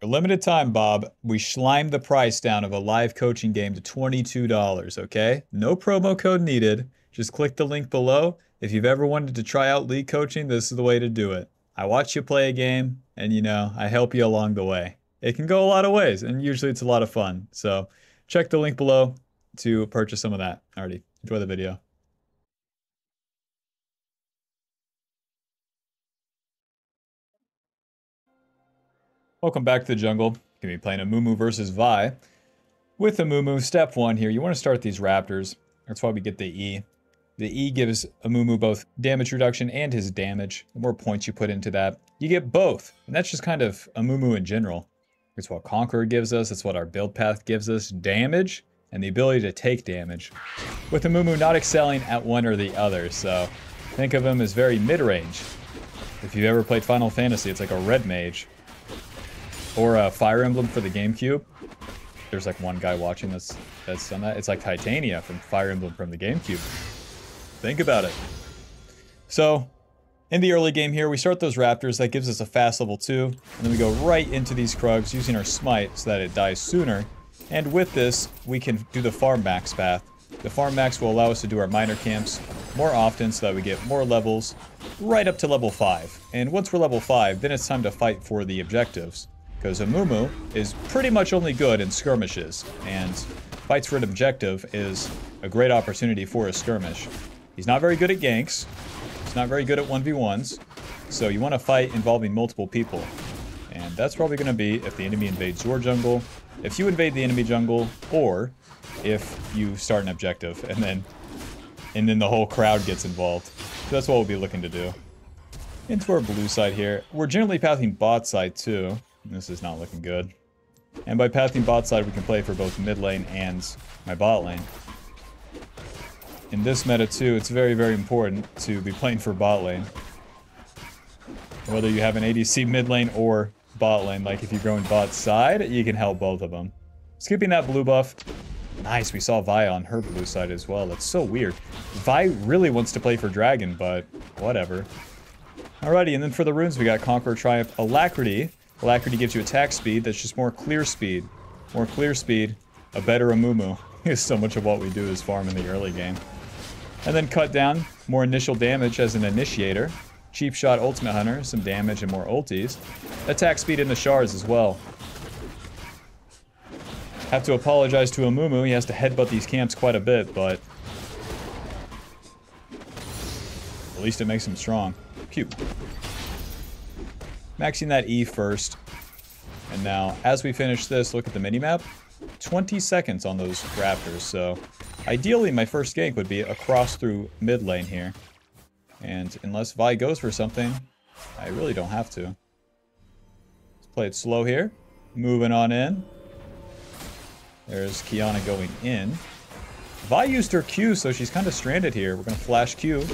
For limited time, Bob, we slimed the price down of a live coaching game to $22, okay? No promo code needed. Just click the link below. If you've ever wanted to try out league coaching, this is the way to do it. I watch you play a game, and I help you along the way. It can go a lot of ways, and usually it's a lot of fun. So check the link below to purchase some of that. Alrighty, enjoy the video. Welcome back to the jungle. Gonna be playing Amumu versus Vi. With Amumu, step one here, you want to start these raptors. That's why we get the E. The E gives Amumu both damage reduction and his damage. The more points you put into that, you get both. And that's just kind of Amumu in general. It's what Conqueror gives us, it's what our build path gives us. Damage and the ability to take damage. With Amumu not excelling at one or the other, so think of him as very mid-range. If you've ever played Final Fantasy, it's like a red mage. Or a Fire Emblem for the GameCube. There's like one guy watching that's done that. It's like Titania from Fire Emblem from the GameCube. Think about it. So, in the early game here, we start those raptors. That gives us a fast level 2. And then we go right into these Krugs using our smite so that it dies sooner. And with this, we can do the farm max path. The farm max will allow us to do our minor camps more often so that we get more levels right up to level 5. And once we're level 5, then it's time to fight for the objectives. Because Amumu is pretty much only good in skirmishes, and fights for an objective is a great opportunity for a skirmish. He's not very good at ganks, he's not very good at 1v1s, so you want to fight involving multiple people. And that's probably going to be if the enemy invades your jungle, if you invade the enemy jungle, or if you start an objective, and then the whole crowd gets involved. So that's what we'll be looking to do. Into our blue side here, we're generally pathing bot side too. This is not looking good. And by pathing bot side, we can play for both mid lane and my bot lane. In this meta too, it's very, very important to be playing for bot lane. Whether you have an ADC mid lane or bot lane, like if you're going bot side, you can help both of them. Skipping that blue buff. Nice, we saw Vi on her blue side as well. That's so weird. Vi really wants to play for Dragon, but whatever. Alrighty, and then for the runes, we got Conqueror, Triumph, Alacrity. Alacrity gives you attack speed, that's just more clear speed. More clear speed, a better Amumu. So much of what we do is farm in the early game. And then cut down, more initial damage as an initiator. Cheap shot ultimate hunter, some damage and more ultis. Attack speed in the shards as well. Have to apologize to Amumu, he has to headbutt these camps quite a bit, but at least it makes him strong. Pew. Maxing that E first. And now, as we finish this, look at the minimap. 20 seconds on those raptors, so ideally my first gank would be across through mid lane here. And unless Vi goes for something, I really don't have to. Let's play it slow here. Moving on in. There's Qiyana going in. Vi used her Q, so she's kind of stranded here. We're going to flash Q.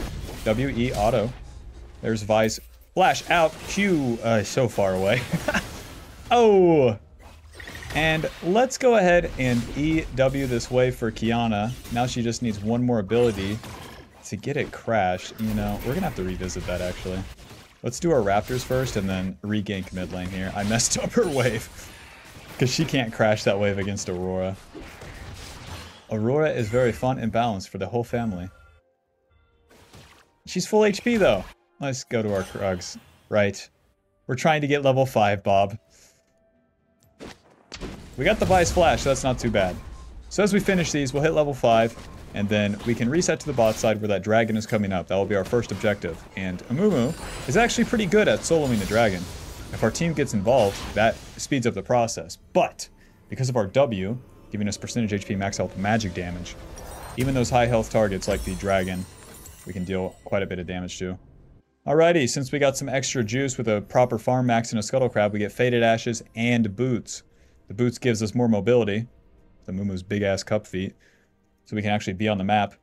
W-E auto. There's Vi's flash out. Q, so far away. Oh! And let's go ahead and EW this way for Qiyana. Now she just needs one more ability to get it crashed. We're going to have to revisit that, actually. Let's do our Raptors first and then re-gank mid lane here. I messed up her wave. Because she can't crash that wave against Aurora. Aurora is very fun and balanced for the whole family. She's full HP, though. Let's go to our Krugs. Right. We're trying to get level 5, Bob. We got the Vi's Flash, so that's not too bad. So as we finish these, we'll hit level 5, and then we can reset to the bot side where that dragon is coming up. That will be our first objective. And Amumu is actually pretty good at soloing the dragon. If our team gets involved, that speeds up the process. But, because of our W, giving us percentage HP max health magic damage, even those high health targets like the dragon, we can deal quite a bit of damage to. Alrighty, since we got some extra juice with a proper farm max and a Scuttle Crab, we get Faded Ashes and Boots. The Boots gives us more mobility. The Mumu's big-ass cup feet. So we can actually be on the map.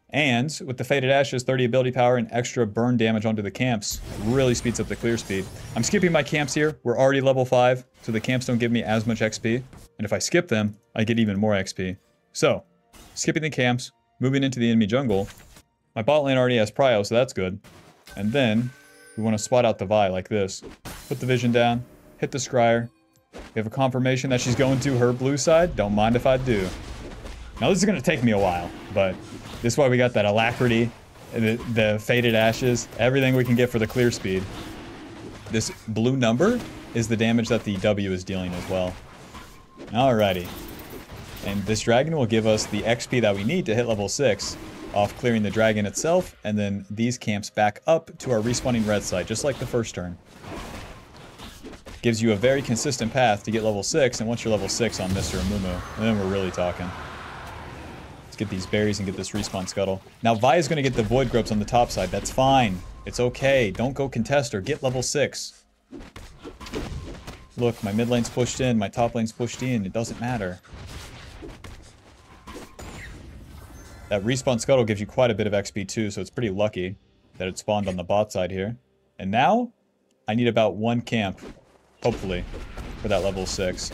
And with the Faded Ashes, 30 ability power and extra burn damage onto the camps really speeds up the clear speed. I'm skipping my camps here. We're already level 5, so the camps don't give me as much XP. And if I skip them, I get even more XP. So, skipping the camps, moving into the enemy jungle. My bot lane already has prio, so that's good. And then, we want to spot out the Vi like this. Put the vision down, hit the scryer, We have a confirmation that she's going to her blue side. Don't mind if I do. Now, this is going to take me a while, but this is why we got that alacrity, the faded ashes, everything we can get for the clear speed. This blue number is the damage that the W is dealing as well. Alrighty. And this dragon will give us the XP that we need to hit level 6 off clearing the dragon itself, and then these camps back up to our respawning red side, just like the first turn. Gives you a very consistent path to get level 6, and once you're level 6 on Mr. Amumu, and then we're really talking. Let's get these berries and get this respawn scuttle. Now Vi is going to get the void grubs on the top side. That's fine. It's okay. Don't go contest her. Get level 6. Look, my mid lane's pushed in, my top lane's pushed in. It doesn't matter. That respawn scuttle gives you quite a bit of XP too, so it's pretty lucky that it spawned on the bot side here. And now, I need about 1 camp, hopefully, for that level 6.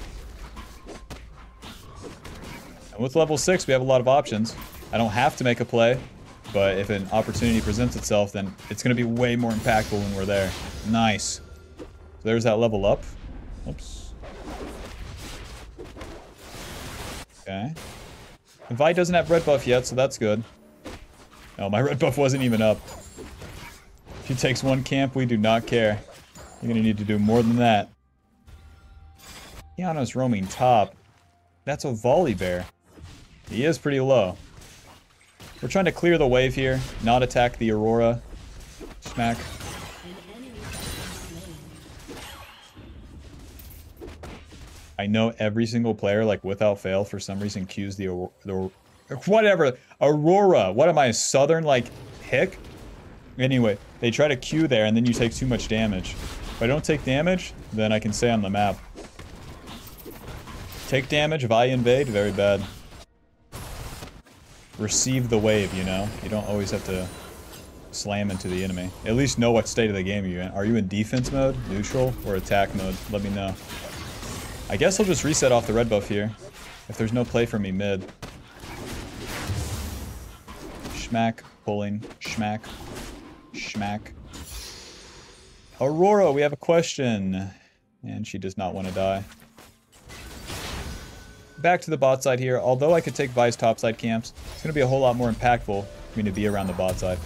And with level 6, we have a lot of options. I don't have to make a play, but if an opportunity presents itself, then it's going to be way more impactful when we're there. Nice. So there's that level up. Oops. Okay. And Vi doesn't have red buff yet, so that's good. No, my red buff wasn't even up. If he takes 1 camp, we do not care. You're gonna need to do more than that. Yano's roaming top. That's a volley bear. He is pretty low. We're trying to clear the wave here, not attack the Aurora. Smack. I know every single player, like, without fail, for some reason, cues the whatever. Aurora. What am I, a southern, like, hick? Anyway, they try to Q there, and then you take too much damage. If I don't take damage, then I can stay on the map. Take damage, Vi invade, very bad. Receive the wave, you know? You don't always have to slam into the enemy. At least know what state of the game you're in. Are you in defense mode, neutral, or attack mode? Let me know. I guess I'll just reset off the red buff here, if there's no play for me mid. Schmack, pulling, schmack, schmack. Aurora, we have a question. And she does not want to die. Back to the bot side here. Although I could take Vi's topside camps, it's going to be a whole lot more impactful for me to be around the bot side.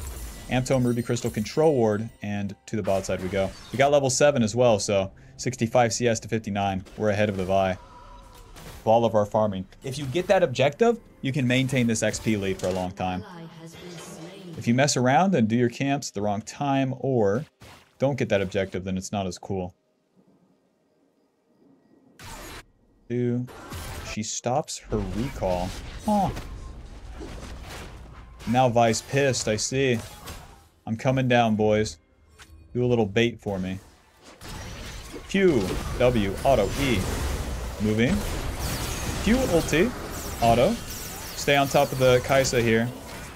Amptome, Ruby Crystal, Control Ward, and to the bot side we go. We got level 7 as well, so 65 CS to 59. We're ahead of the Vi. With all of our farming. If you get that objective, you can maintain this XP lead for a long time. If you mess around and do your camps at the wrong time, or don't get that objective, then it's not as cool. She stops her recall. Huh. Now Vi's pissed, I see. I'm coming down, boys. Do a little bait for me. Q, W, auto, E. Moving. Q, ulti, auto. Stay on top of the Kaisa here.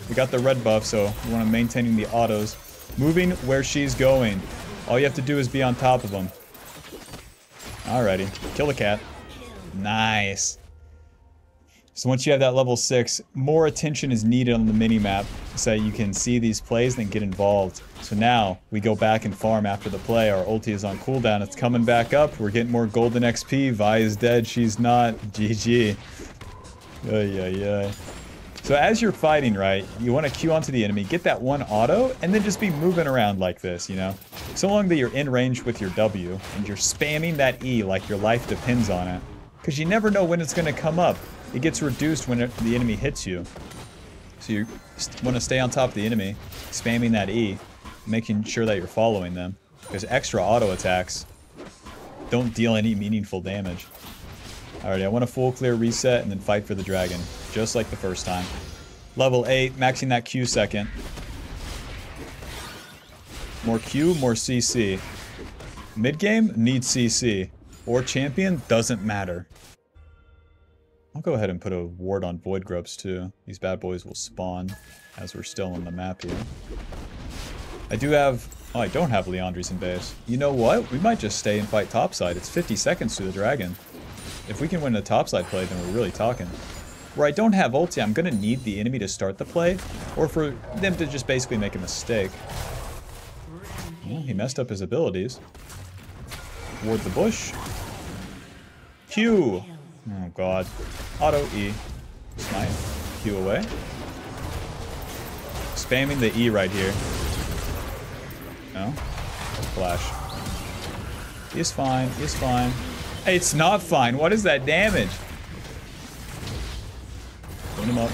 We got the red buff, so we want to maintaining the autos. Moving where she's going. All you have to do is be on top of them. Alrighty. Kill the cat. Nice. So once you have that level 6, more attention is needed on the mini-map so you can see these plays and get involved. So now, we go back and farm after the play. Our ulti is on cooldown. It's coming back up. We're getting more golden XP. Vi is dead. She's not. GG. Ay, ay, ay. So as you're fighting, right, you want to Q onto the enemy, get that 1 auto, and then just be moving around like this, you know? So long that you're in range with your W, and you're spamming that E like your life depends on it. Because you never know when it's going to come up. It gets reduced when the enemy hits you. So you want to stay on top of the enemy, spamming that E, making sure that you're following them. Because extra auto attacks don't deal any meaningful damage. Alrighty, I want a full clear reset and then fight for the dragon. Just like the first time. Level 8, maxing that Q second. More Q, more CC. Mid-game, needs CC. Or champion, doesn't matter. I'll go ahead and put a ward on Void Grubs too. These bad boys will spawn as we're still on the map here. I do have... Oh, I don't have Leandries in base. You know what? We might just stay and fight topside. It's 50 seconds to the dragon. If we can win the topside play, then we're really talking. Where I don't have ulti, I'm going to need the enemy to start the play, or for them to just basically make a mistake. Well, he messed up his abilities. Ward the bush. Q. Oh god. Auto E. Smite. Q away. Spamming the E right here. No. Flash. He's fine. He's fine. Hey, it's not fine. What is that damage? Clean him up.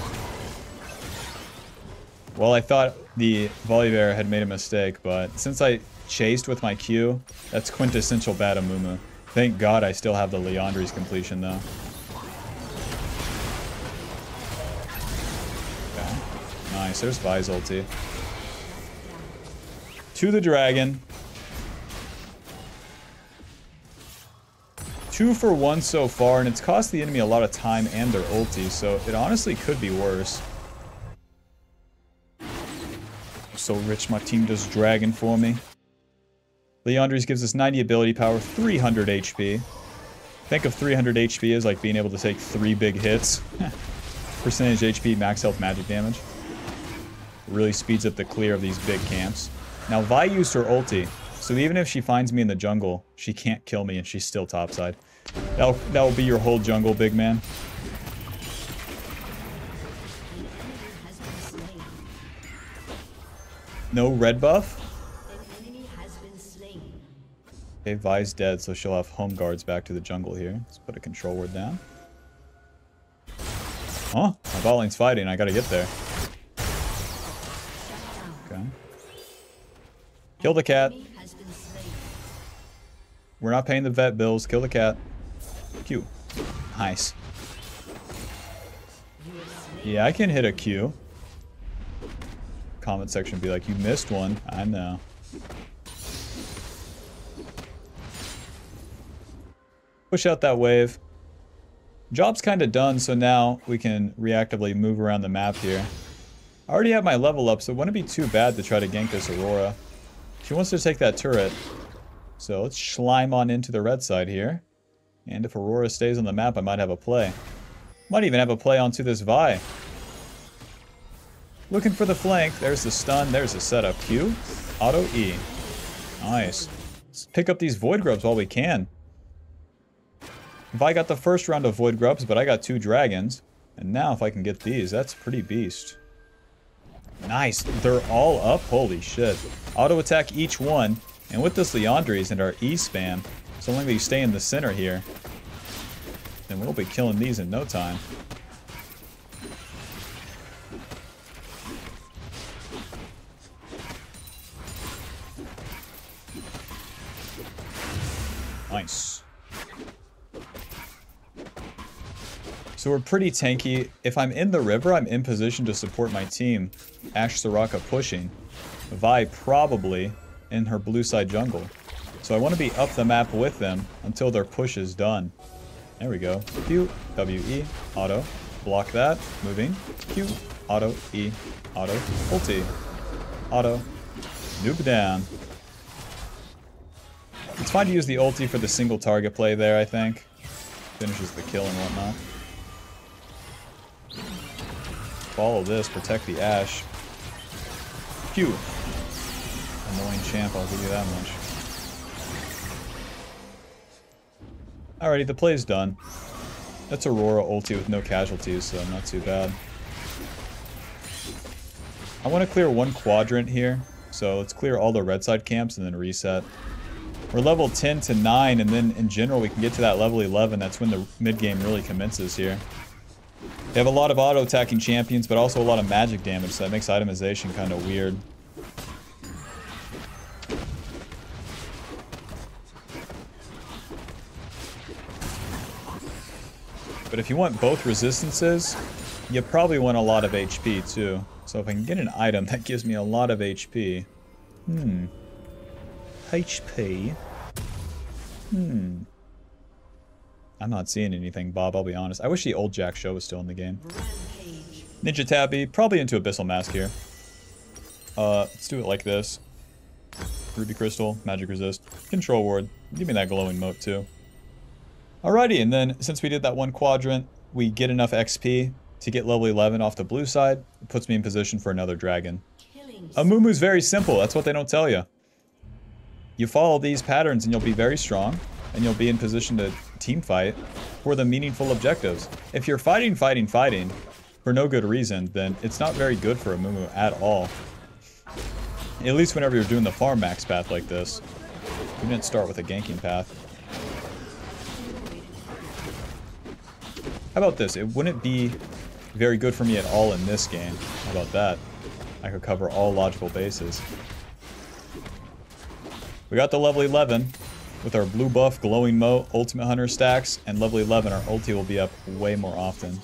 Well, I thought the Volibear had made a mistake, but since I chased with my Q, that's quintessential bad Amumu. Thank God I still have the Leandri's completion, though. Okay. Nice. There's Vi's ulti. To the dragon. 2 for 1 so far, and it's cost the enemy a lot of time and their ulti, so it honestly could be worse. I'm so rich, my team does dragon for me. Leandri's gives us 90 ability power, 300 HP. Think of 300 HP as like being able to take 3 big hits. Percentage HP, max health, magic damage. Really speeds up the clear of these big camps. Now, Vi used her ulti, so even if she finds me in the jungle, she can't kill me and she's still topside. That'll be your whole jungle, big man. No red buff? Okay, Vi's dead, so she'll have home guards back to the jungle here. Let's put a control word down. Huh? My bot lane's fighting, I gotta get there. Okay. Kill the cat. We're not paying the vet bills. Kill the cat. Q. Nice. Yeah, I can hit a Q. Comment section be like, you missed one. I know. Push out that wave. Job's kind of done, so now we can reactively move around the map here. I already have my level up, so it wouldn't be too bad to try to gank this Aurora. She wants to take that turret. So let's slime on into the red side here. And if Aurora stays on the map, I might have a play. Might even have a play onto this Vi. Looking for the flank. There's the stun. There's the setup. Q. Auto E. Nice. Let's pick up these Void Grubs while we can. Vi got the first round of Void Grubs, but I got 2 dragons. And now if I can get these, that's pretty beast. Nice. They're all up. Holy shit. Auto attack each one. And with this Leandri's and our E spam, so long as you stay in the center here, then we'll be killing these in no time. Nice. So we're pretty tanky. If I'm in the river, I'm in position to support my team. Ashe Soraka pushing. Vi probably in her blue side jungle. So I want to be up the map with them until their push is done. There we go. Q, W, E, auto. Block that. Moving. Q, auto, E, auto. Ulti. Auto. Noob down. It's fine to use the ulti for the single target play there, I think. Finishes the kill and whatnot. Follow this. Protect the Ashe. Q. Annoying champ, I'll give you that much. Alrighty, the play's done. That's Aurora ulti with no casualties, so not too bad. I want to clear one quadrant here, so let's clear all the red side camps and then reset. We're level 10 to 9, and then in general we can get to that level 11. That's when the mid-game really commences here. They have a lot of auto-attacking champions, but also a lot of magic damage, so that makes itemization kind of weird. But if you want both resistances, you probably want a lot of HP too. So if I can get an item that gives me a lot of HP. HP. I'm not seeing anything, Bob, I'll be honest. I wish the old Jack show was still in the game. Ninja Tabby, probably into Abyssal Mask here. Let's do it like this. Ruby Crystal, Magic Resist, Control Ward. Give me that glowing moat too. Alrighty, and then since we did that one quadrant, we get enough XP to get level 11 off the blue side. It puts me in position for another dragon. Amumu's very simple, that's what they don't tell you. You follow these patterns and you'll be very strong. and you'll be in position to team fight for the meaningful objectives. If you're fighting for no good reason, then it's not very good for Amumu at all. At least whenever you're doing the farm max path like this. We didn't start with a ganking path. How about this? It wouldn't be very good for me at all in this game. How about that? I could cover all logical bases. We got the level 11 with our blue buff, glowing moat, ultimate hunter stacks, and level 11 our ulti will be up way more often.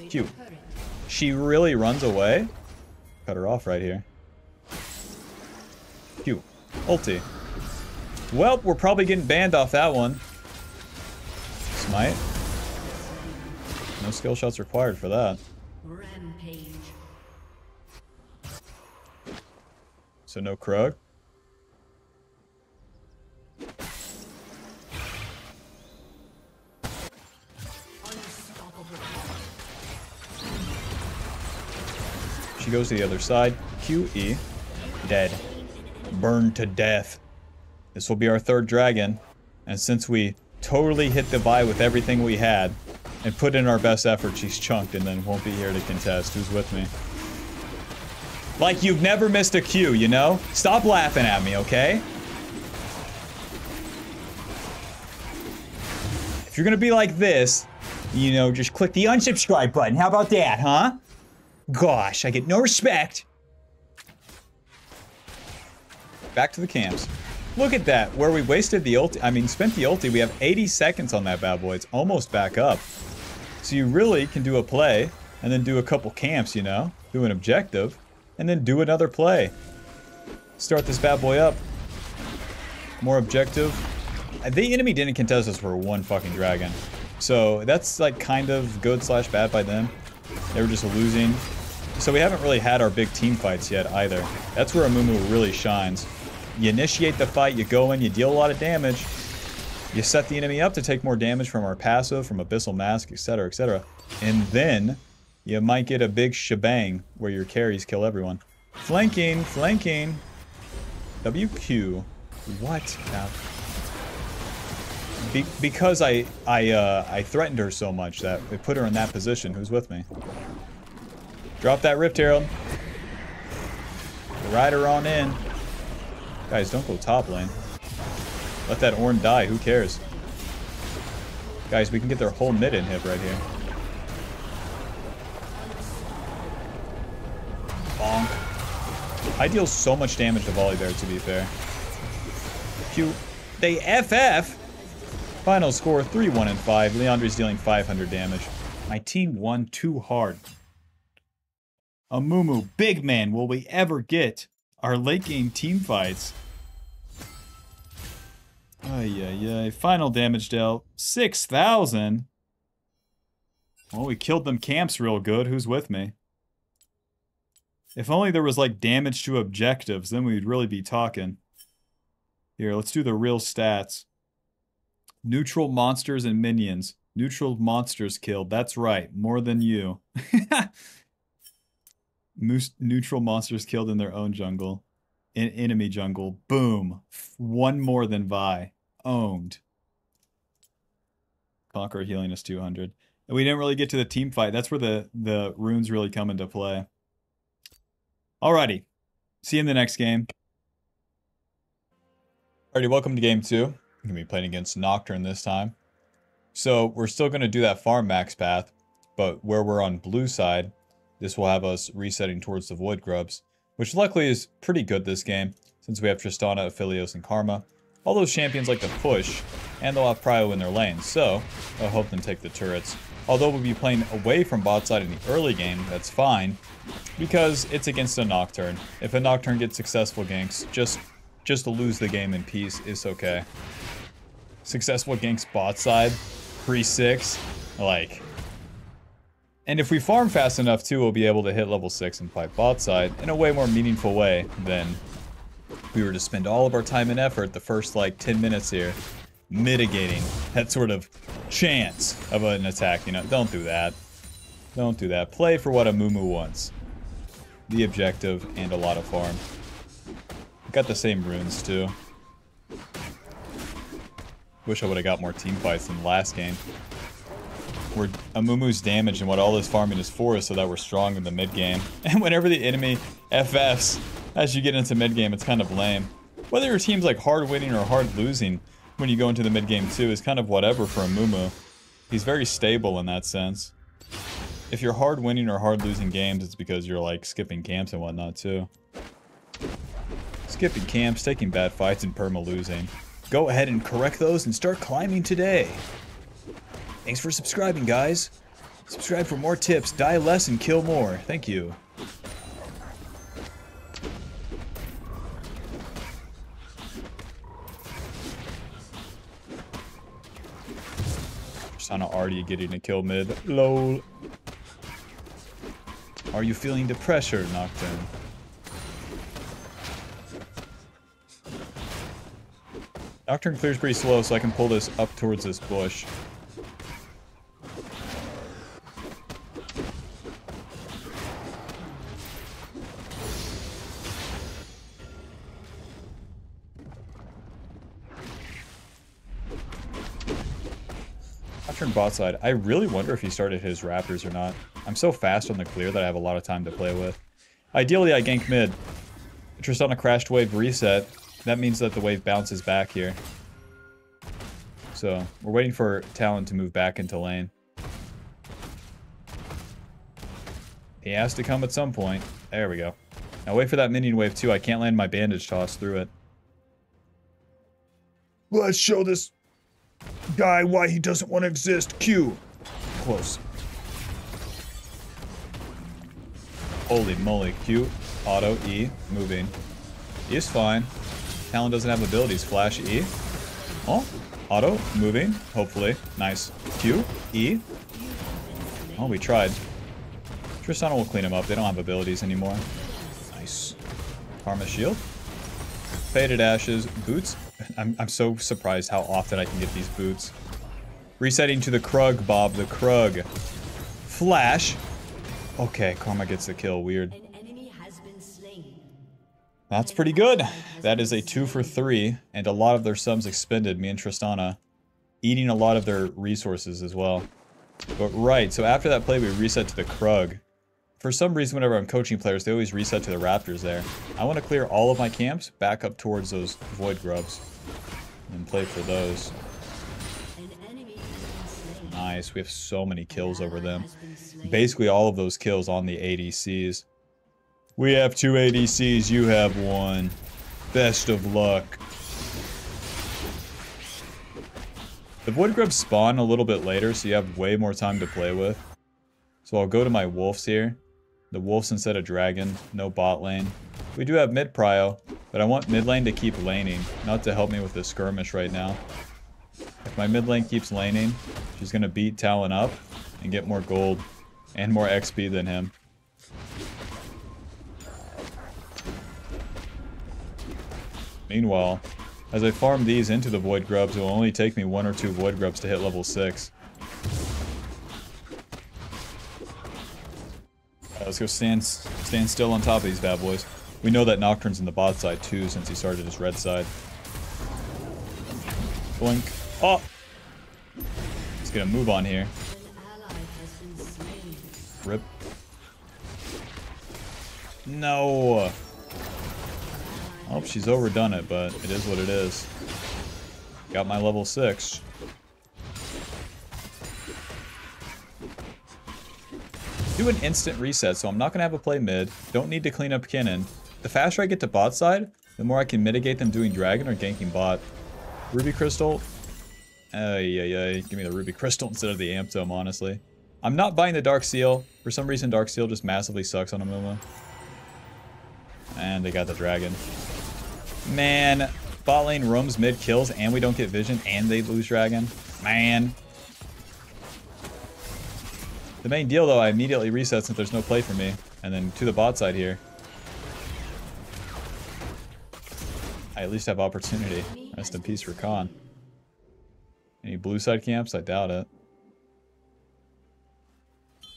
Cute. She really runs away? Cut her off right here. Cute. Ulti. Well, we're probably getting banned off that one. Smite. No skill shots required for that. Rampage. So no Krug. She goes to the other side. QE. Dead. Burned to death. This will be our third dragon. And since we totally hit the Vi with everything we had and put in our best effort, she's chunked and then won't be here to contest. Who's with me? Like you've never missed a Q, you know? Stop laughing at me, okay? If you're gonna be like this, you know, just click the unsubscribe button. How about that, huh? Gosh, I get no respect. Back to the camps. Look at that, where we wasted the ulti. I mean, spent the ulti. We have 80 seconds on that bad boy. It's almost back up. So you really can do a play and then do a couple camps, you know? Do an objective and then do another play. Start this bad boy up. More objective. The enemy didn't contest us for one fucking dragon. So that's like kind of good slash bad by them. They were just losing. So we haven't really had our big team fights yet either. That's where Amumu really shines. You initiate the fight, you go in, you deal a lot of damage. You set the enemy up to take more damage from our passive, from Abyssal Mask, etc., etc. And then you might get a big shebang where your carries kill everyone. Flanking, flanking. WQ. What now? Because I threatened her so much that it put her in that position. Who's with me? Drop that Rift Herald. Ride her on in. Guys, don't go top lane. Let that Ornn die. Who cares? Guys, we can get their whole mid inhib right here. Bonk. I deal so much damage to Volibear, to be fair. Q. They FF. Final score 3-1-5. Leandre's dealing 500 damage. My team won too hard. Amumu, big man, will we ever get our late game team fights? Ay. Final damage dealt 6,000. Well, we killed them camps real good. Who's with me? If only there was like damage to objectives, then we'd really be talking. Here, let's do the real stats. Neutral monsters and minions. Neutral monsters killed. That's right. More than you. Neutral monsters killed in their own jungle. In enemy jungle. Boom. One more than Vi. Owned. Conqueror healing is 200. And we didn't really get to the team fight. That's where the runes really come into play. Alrighty. See you in the next game. Alrighty, welcome to game 2. I'm going to be playing against Nocturne this time. So we're still going to do that farm max path, but where we're on blue side, this will have us resetting towards the Void Grubs, which luckily is pretty good this game, since we have Tristana, Aphelios, and Karma. All those champions like to push, and they'll have Prio in their lane, so I'll help them take the turrets. Although we'll be playing away from bot side in the early game, that's fine, because it's against a Nocturne. If a Nocturne gets successful ganks, just to lose the game in peace is okay. Successful ganks bot side, pre-6, like... And if we farm fast enough too, we'll be able to hit level 6 and fight bot side in a way more meaningful way than if we were to spend all of our time and effort the first like 10 minutes here mitigating that sort of chance of an attack, you know. Don't do that. Don't do that. Play for what Amumu wants. The objective and a lot of farm. Got the same runes too. Wish I would have got more team fights than the last game. Where Amumu's damage and what all this farming is for is so that we're strong in the mid game. And whenever the enemy FFs as you get into mid game, it's kind of lame. Whether your team's like hard winning or hard losing when you go into the mid game too is kind of whatever for Amumu. He's very stable in that sense. If you're hard winning or hard losing games, it's because you're like skipping camps and whatnot too. Skipping camps, taking bad fights, and perma losing. Go ahead and correct those and start climbing today. Thanks for subscribing, guys. Subscribe for more tips. Die less and kill more. Thank you. Persona already getting a kill mid. LOL. Are you feeling the pressure, Nocturne? Nocturne clears pretty slow, so I can pull this up towards this bush. Nocturne bot side. I really wonder if he started his Raptors or not. I'm so fast on the clear that I have a lot of time to play with. Ideally, I gank mid. Tristana crashed wave reset. That means that the wave bounces back here. So, we're waiting for Talon to move back into lane. He has to come at some point. There we go. Now wait for that minion wave too. I can't land my bandage toss through it. Let's show this guy why he doesn't want to exist. Q. Close. Holy moly. Q. Auto. E. Moving. E is fine. Talon doesn't have abilities. Flash. E. Oh. Auto. Moving. Hopefully. Nice. Q. E. Oh, we tried. Tristana will clean him up. They don't have abilities anymore. Nice. Karma shield. Faded ashes. Boots. I'm so surprised how often I can get these boots. Resetting to the Krug, Bob. The Krug. Flash. Okay, Karma gets the kill. Weird. That's pretty good. That is a 2 for 3, and a lot of their subs expended, me and Tristana. Eating a lot of their resources as well. But right, so after that play we reset to the Krug. For some reason, whenever I'm coaching players, they always reset to the Raptors there. I want to clear all of my camps back up towards those Void Grubs. And play for those. Nice, we have so many kills over them. Basically all of those kills on the ADCs. We have 2 ADCs, you have 1. Best of luck. The Void Grubs spawn a little bit later, so you have way more time to play with. So I'll go to my Wolves here. The Wolves instead of Dragon, no bot lane. We do have mid prio, but I want mid lane to keep laning, not to help me with the skirmish right now. If my mid lane keeps laning, she's gonna beat Talon up and get more gold and more XP than him. Meanwhile, as I farm these into the Void Grubs, it will only take me 1 or 2 Void Grubs to hit level 6. Let's go stand still on top of these bad boys. We know that Nocturne's in the bot side too, since he started his red side. Blink. Oh! He's gonna move on here. Rip. No! I hope she's overdone it, but it is what it is. Got my level 6. Do an instant reset, so I'm not going to have a play mid. Don't need to clean up Kinnan. The faster I get to bot side, the more I can mitigate them doing dragon or ganking bot. Ruby Crystal. Give me the Ruby Crystal instead of the Amp Tome, honestly. I'm not buying the Dark Seal. For some reason, Dark Seal just massively sucks on Amumu. And they got the dragon. Man, bot lane roams mid kills and we don't get vision and they lose dragon. Man. The main deal though, I immediately reset since there's no play for me. And then to the bot side here. I at least have opportunity. Rest in peace for Khan. Any blue side camps? I doubt it.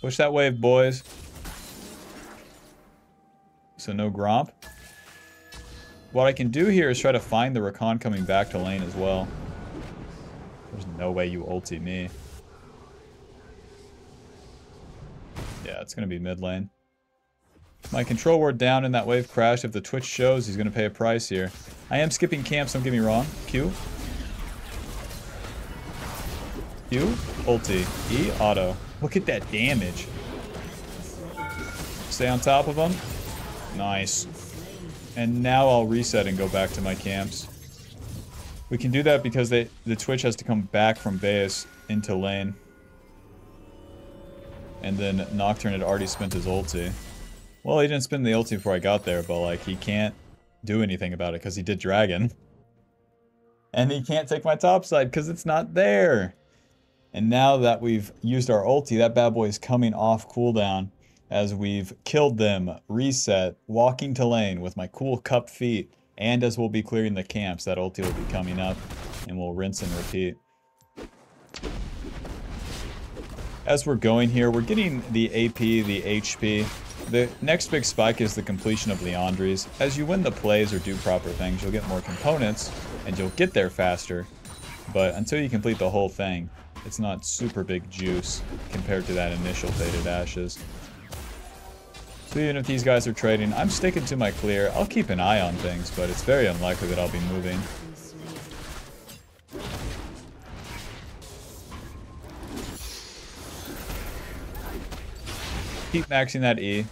Push that wave, boys. So no Gromp. What I can do here is try to find the Rakan coming back to lane as well. There's no way you ulti me. Yeah, it's going to be mid lane. My control ward down in that wave crash. If the Twitch shows, he's going to pay a price here. I am skipping camps, don't get me wrong. Q. Q. Ulti. E. Auto. Look at that damage. Stay on top of him. Nice. And now I'll reset and go back to my camps. We can do that because the Twitch has to come back from base into lane. And then Nocturne had already spent his ulti. Well, he didn't spend the ulti before I got there, but like he can't do anything about it because he did dragon. And he can't take my top side because it's not there. And now that we've used our ulti, that bad boy is coming off cooldown as we've killed them, reset, walking to lane with my cool cup feet, and as we'll be clearing the camps, that ulti will be coming up, and we'll rinse and repeat. As we're going here, we're getting the AP, the HP. The next big spike is the completion of Leandries. As you win the plays or do proper things, you'll get more components, and you'll get there faster. But until you complete the whole thing, it's not super big juice compared to that initial Faded Ashes. So even if these guys are trading, I'm sticking to my clear. I'll keep an eye on things, but it's very unlikely that I'll be moving. Keep maxing that E.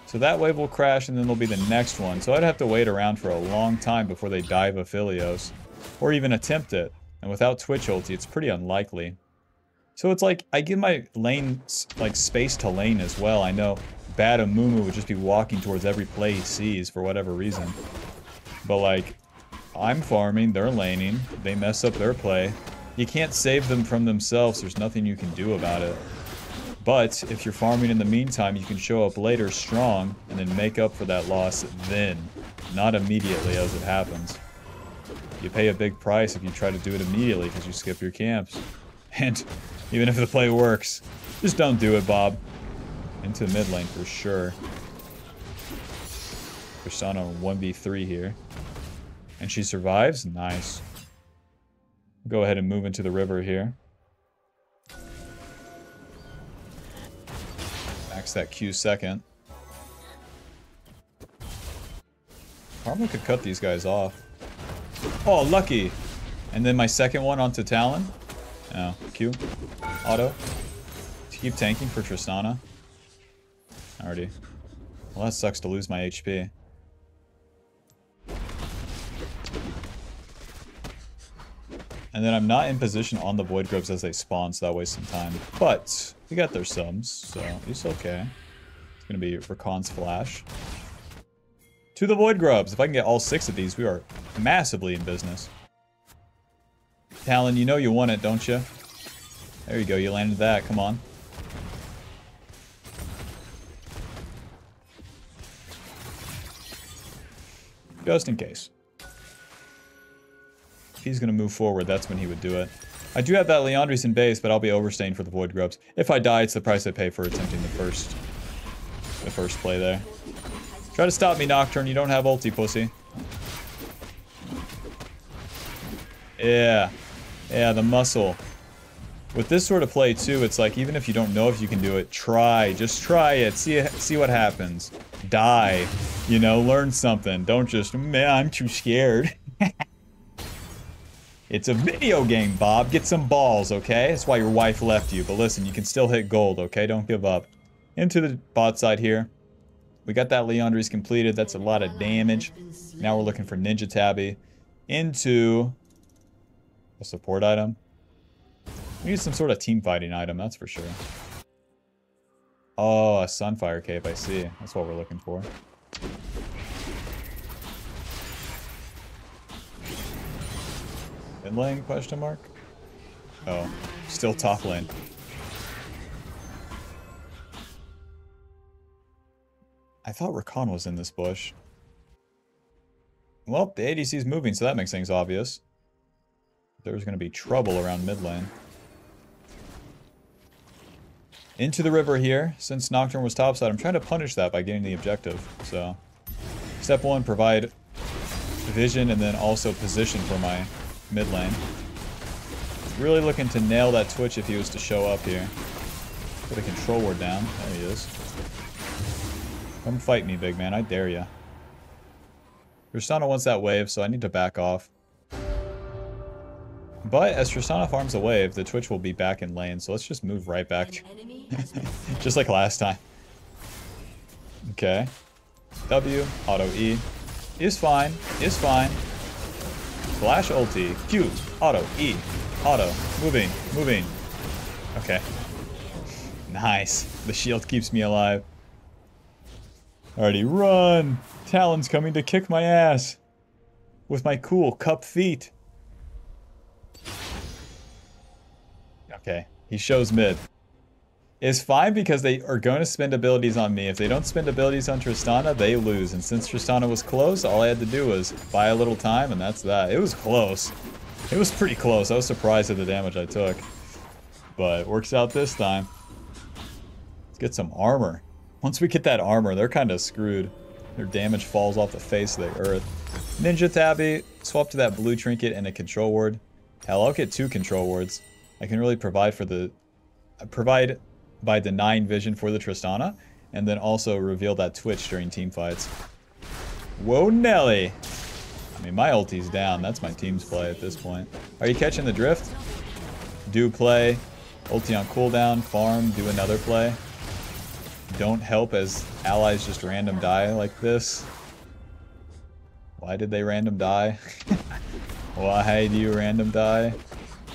So that wave will crash and then there'll be the next one. So I'd have to wait around for a long time before they dive Aphelios. Or even attempt it. And without Twitch ulti, it's pretty unlikely. So it's like, I give my lane, like, space to lane as well. I know bad Amumu would just be walking towards every play he sees for whatever reason. But like, I'm farming, they're laning, they mess up their play. You can't save them from themselves, there's nothing you can do about it. But if you're farming in the meantime, you can show up later strong and then make up for that loss then, not immediately as it happens. You pay a big price if you try to do it immediately because you skip your camps. And even if the play works, just don't do it, Bob. Into mid lane for sure. Persona 1v3 here. And she survives? Nice. Go ahead and move into the river here. Max that Q second. Karma could cut these guys off. Oh, lucky! And then my second one onto Talon. Oh, Q. Auto. Keep tanking for Tristana. Already. Well, that sucks to lose my HP. And then I'm not in position on the Void Grubs as they spawn, so that wastes some time. But we got their subs, so it's okay. It's gonna be Rakan's flash. To the Void Grubs! If I can get all 6 of these, we are massively in business. Talon, you know you want it, don't you? There you go, you landed that, come on. Just in case. If he's going to move forward, that's when he would do it. I do have that Leandries in base, but I'll be overstaying for the Void Grubs. If I die, it's the price I pay for attempting the first play there. Try to stop me, Nocturne. You don't have ulti, pussy. Yeah. Yeah, the muscle. With this sort of play, too, it's like, even if you don't know if you can do it, try. Just try it. See what happens. Die. You know, learn something. Don't just, man, I'm too scared. It's a video game, Bob. Get some balls, okay? That's why your wife left you. But listen, you can still hit gold, okay? Don't give up. Into the bot side here. We got that Leandries completed. That's a lot of damage. Now we're looking for Ninja Tabby. Into a support item. We need some sort of team fighting item, that's for sure. Oh, a Sunfire Cape, I see. That's what we're looking for. Mid lane, question mark? Oh, still top lane. I thought Rakan was in this bush. Well, the ADC's moving, so that makes things obvious. There's going to be trouble around mid lane. Into the river here. Since Nocturne was topside, I'm trying to punish that by getting the objective. So, step 1, provide vision and then also position for my mid lane. Really looking to nail that Twitch if he was to show up here. Put a control ward down. There he is. Come fight me, big man. I dare ya. Tristana wants that wave, so I need to back off. But as Tristana farms a wave, the Twitch will be back in lane, so let's just move right back. Just like last time. Okay. W, auto E. Is fine. Is fine. Flash ulti. Q. Auto. E. Auto. Moving. Moving. Okay. Nice. The shield keeps me alive. Alrighty, run! Talon's coming to kick my ass. With my cool cup feet. Okay. He shows mid. It's fine because they are going to spend abilities on me. If they don't spend abilities on Tristana, they lose. And since Tristana was close, all I had to do was buy a little time, and that's that. It was close. It was pretty close. I was surprised at the damage I took. But it works out this time. Let's get some armor. Once we get that armor, they're kind of screwed. Their damage falls off the face of the earth. Ninja Tabby, swap to that blue trinket and a control ward. Hell, I'll get 2 control wards. I can really provide for the... Provide by denying vision for the Tristana, and then also reveal that Twitch during team fights. Whoa, Nelly! I mean, my ulti's down. That's my team's play at this point. Are you catching the drift? Do play. Ulti on cooldown. Farm. Do another play. Don't help as allies just random die like this. Why did they random die? Why do you random die?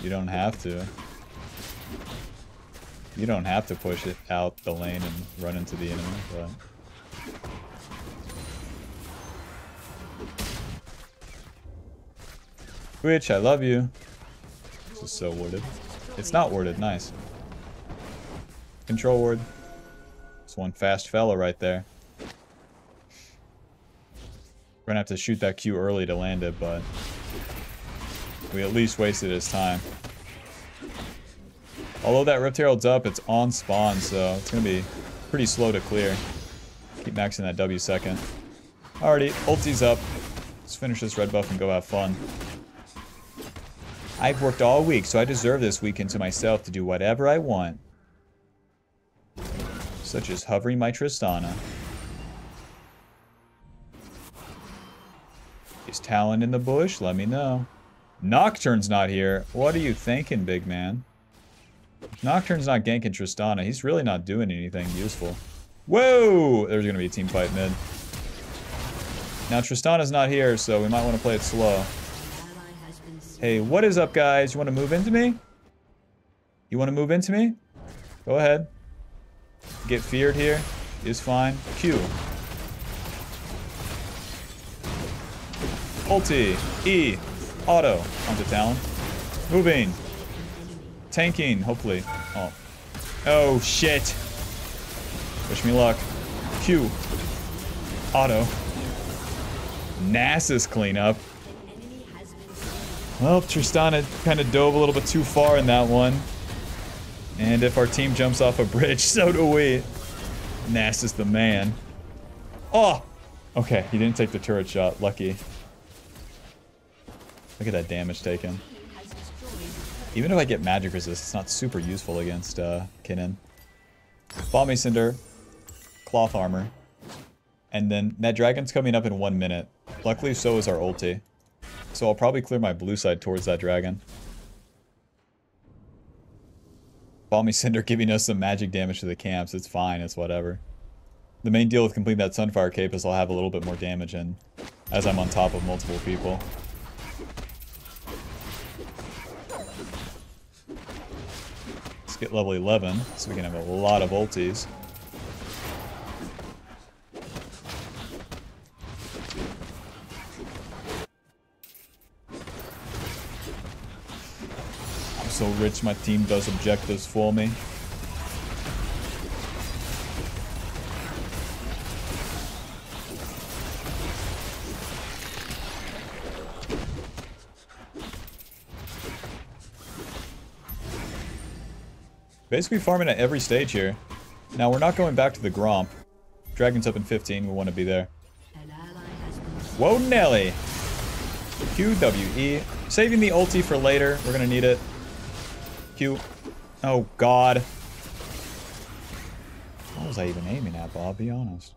You don't have to. You don't have to push it out the lane and run into the enemy, but... Twitch, I love you. This is so warded. It's not warded, nice. Control ward. It's one fast fella right there. We're gonna have to shoot that Q early to land it, but... we at least wasted his time. Although that Rift Herald's up, it's on spawn, so it's going to be pretty slow to clear. Keep maxing that W second. Alrighty, ulti's up. Let's finish this red buff and go have fun. I've worked all week, so I deserve this weekend to myself to do whatever I want. Such as hovering my Tristana. Is Talon in the bush? Let me know. Nocturne's not here. What are you thinking, big man? Nocturne's not ganking Tristana. He's really not doing anything useful. Whoa! There's going to be a team fight mid. Now Tristana's not here, so we might want to play it slow. Hey, what is up, guys? You want to move into me? You want to move into me? Go ahead. Get feared here. Is fine. Q. Ulti. E. Auto. Onto Talon. Moving. Tanking, hopefully. Oh. Oh, shit. Wish me luck. Q. Auto. Nasus cleanup. Well, Tristana kind of dove a little bit too far in that one. And if our team jumps off a bridge, so do we. Nasus the man. Oh! Okay, he didn't take the turret shot. Lucky. Look at that damage taken. Even if I get magic resist, it's not super useful against Kinnan. Balmy Cinder, Cloth Armor, and then that dragon's coming up in 1 minute. Luckily, so is our ulti. So I'll probably clear my blue side towards that dragon. Balmy Cinder giving us some magic damage to the camps. It's fine, it's whatever. The main deal with completing that Sunfire Cape is I'll have a little bit more damage in as I'm on top of multiple people. Get level 11, so we can have a lot of ultis. I'm so rich, my team does objectives for me. Basically farming at every stage here. Now we're not going back to the Gromp. Dragon's up in 15, we want to be there. Whoa, Nelly! QWE. Saving the ulti for later, we're gonna need it. Q. Oh, God. What was I even aiming at, Bob? Be honest.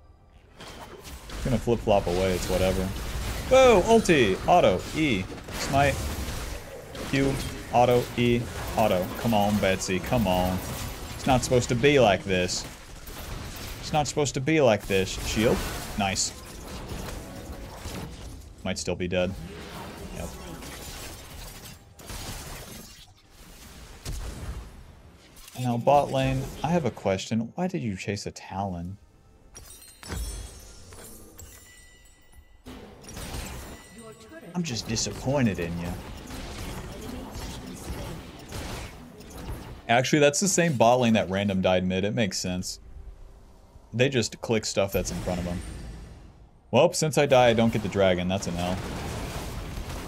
I'm gonna flip-flop away. It's whatever. Whoa! Ulti! Auto. E. Smite. Q. Auto. E. Auto. Come on, Betsy. Come on. It's not supposed to be like this. It's not supposed to be like this. Shield. Nice. Might still be dead. Yep. Now, bot lane, I have a question. Why did you chase a Talon? I'm just disappointed in you. Actually, that's the same bot lane that random died mid. It makes sense. They just click stuff that's in front of them. Well, since I die, I don't get the dragon. That's an L.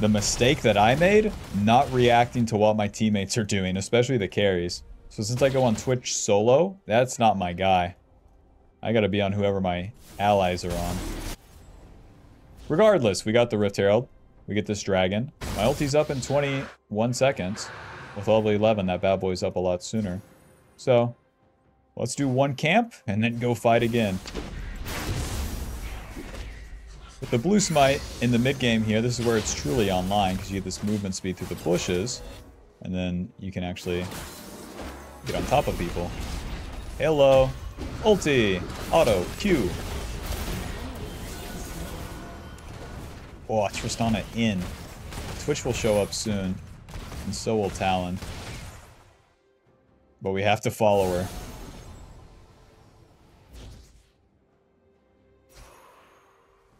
The mistake that I made, not reacting to what my teammates are doing, especially the carries. So since I go on Twitch solo, that's not my guy. I gotta be on whoever my allies are on. Regardless, we got the Rift Herald. We get this dragon. My ulti's up in 21 seconds. With level 11, that bad boy's up a lot sooner. So, let's do one camp, and then go fight again. With the blue smite in the mid game here, this is where it's truly online, because you get this movement speed through the bushes, and then you can actually get on top of people. Hello. Ulti. Auto. Q. Oh, Tristana in. Twitch will show up soon, and so will Talon. But we have to follow her.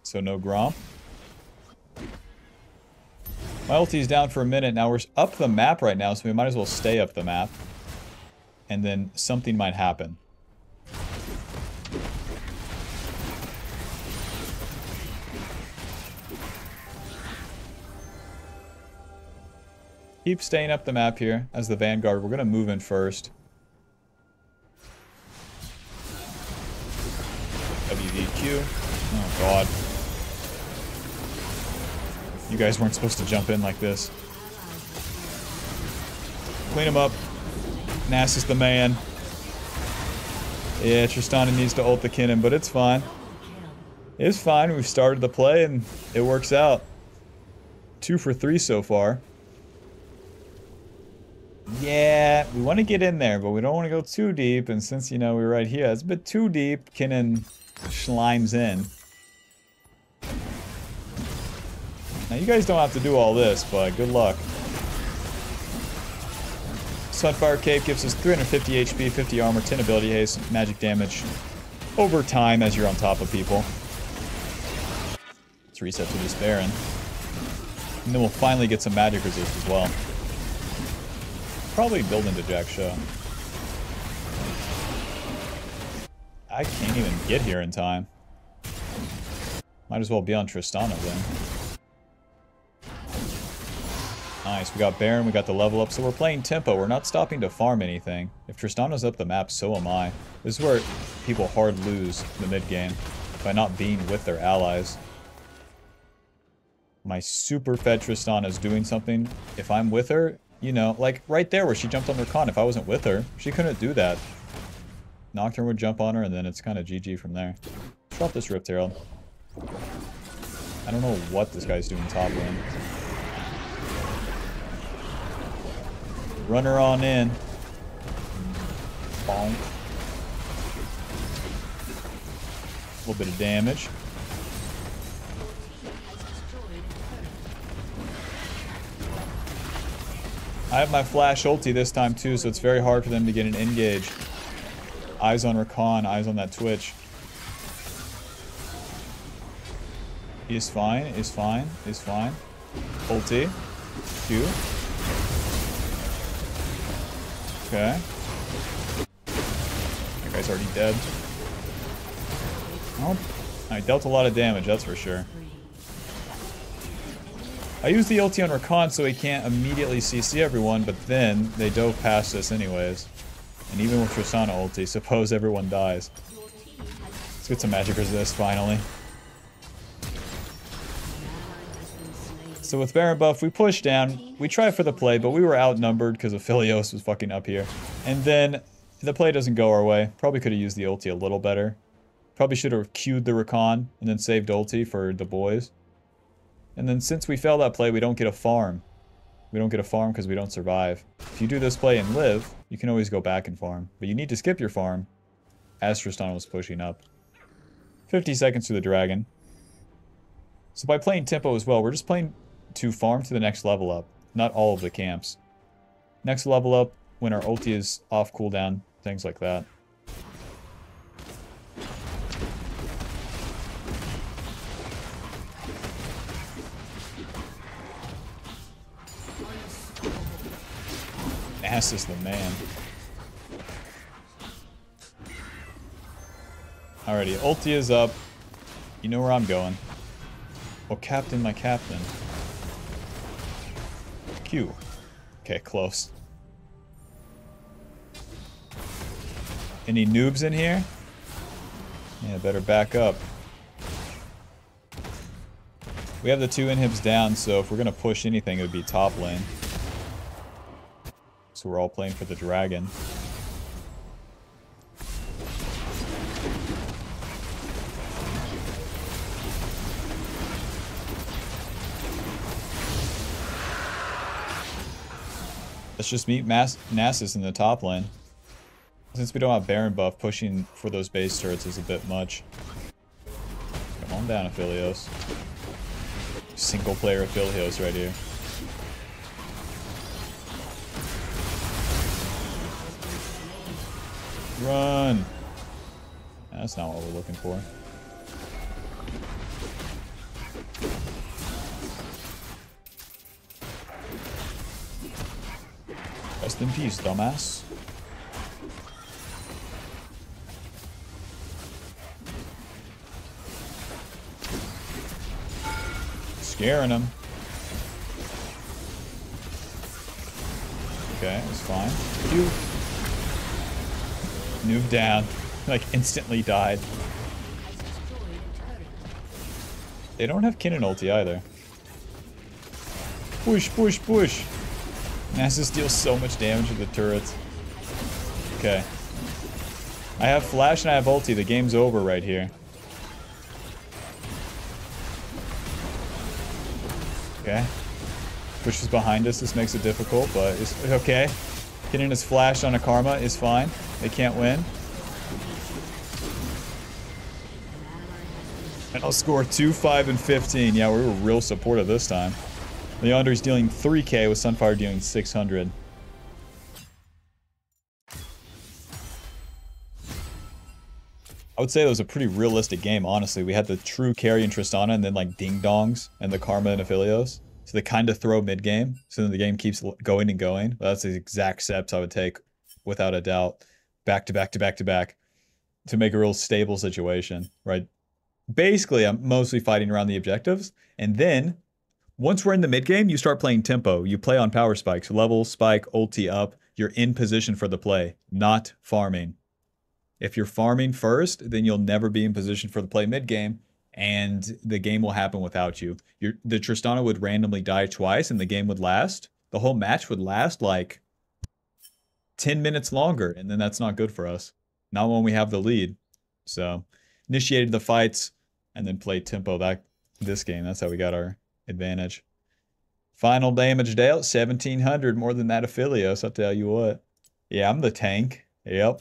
So no Gromp. My ulti's down for a minute. Now we're up the map right now, so we might as well stay up the map. And then something might happen. Keep staying up the map here as the Vanguard. We're going to move in first. WVQ. Oh, God. You guys weren't supposed to jump in like this. Clean him up. Nasus the man. Yeah, Tristana needs to ult the Kinnan, but it's fine. It's fine. We've started the play and it works out. 2 for 3 so far. Yeah, we want to get in there, but we don't want to go too deep. And since, you know, we're right here, it's a bit too deep. Kinnan schlimes in. Now, you guys don't have to do all this, but good luck. Sunfire Cape gives us 350 HP, 50 armor, 10 ability haste, magic damage over time as you're on top of people. Let's reset to this Baron. And then we'll finally get some magic resist as well. Probably build into Jack Show. I can't even get here in time. Might as well be on Tristana then. Nice, we got Baron, we got the level up, so we're playing tempo. We're not stopping to farm anything. If Tristana's up the map, so am I. This is where people hard lose the mid game by not being with their allies. My super fed Tristana's doing something. If I'm with her, you know, like right there where she jumped on Rakan, if I wasn't with her, she couldn't do that. Nocturne would jump on her, and then it's kind of GG from there. Drop this Rift Herald. I don't know what this guy's doing top lane. Run her on in. Bonk. A little bit of damage. I have my flash ulti this time too, so it's very hard for them to get an engage. Eyes on Rakan, eyes on that Twitch. He's fine, he's fine, he's fine. Ulti. Q. Okay. That guy's already dead. Oh, I dealt a lot of damage, that's for sure. I used the ulti on Rakan so he can't immediately CC everyone, but then they dove past us anyways. And even with Tristana ulti, suppose everyone dies. Let's get some magic resist finally. So with Baron buff, we pushed down. We tried for the play, but we were outnumbered because Aphelios was fucking up here. And then the play doesn't go our way. Probably could have used the ulti a little better. Probably should have queued the recon and then saved ulti for the boys. And then since we failed that play, we don't get a farm. We don't get a farm because we don't survive. If you do this play and live, you can always go back and farm. But you need to skip your farm as Tristana was pushing up. 50 seconds to the dragon. So by playing tempo as well, we're just playing to farm to the next level up. Not all of the camps. Next level up when our ulti is off cooldown. Things like that. Nass is the man. Alrighty, ulti is up. You know where I'm going. Oh, captain, my captain. Q. Okay, close. Any noobs in here? Yeah, better back up. We have the 2 inhibs down, so if we're gonna push anything, it would be top lane. So we're all playing for the dragon. Let's just meet Nasus in the top lane. Since we don't have Baron buff, pushing for those base turrets is a bit much. Come on down, Aphelios. Single player Aphelios right here. Run! That's not what we're looking for. Rest in peace, dumbass. Scaring him. Okay, that's fine. Phew. Noob down. Like, instantly died. They don't have Kinnan ulti either. Push, push, push. Nasus deals so much damage with the turrets. Okay. I have flash and I have ulti. The game's over right here. Okay. Push is behind us. This makes it difficult, but it's okay. Hitting his flash on a Karma is fine. They can't win. And I'll score 2, 5, and 15. Yeah, we were real supportive this time. Leander's dealing 3k with Sunfire dealing 600. I would say it was a pretty realistic game, honestly. We had the true carry in Tristana and then like ding-dongs and the Karma and Aphelios. So they kind of throw mid-game, so then the game keeps going and going. But that's the exact steps I would take, without a doubt. Back to back to back to back. To make a real stable situation, right? Basically, I'm mostly fighting around the objectives. And then, once we're in the mid-game, you start playing tempo. You play on power spikes. Level, spike, ulti up. You're in position for the play, not farming. If you're farming first, then you'll never be in position for the play mid-game, and the game will happen without you. The Tristana would randomly die twice, and the game would last. The whole match would last like 10 minutes longer, and then that's not good for us. Not when we have the lead. So, initiated the fights, and then played tempo this game. That's how we got our advantage. Final damage dealt, 1700, more than that Aphelios, I'll tell you what. Yeah, I'm the tank. Yep.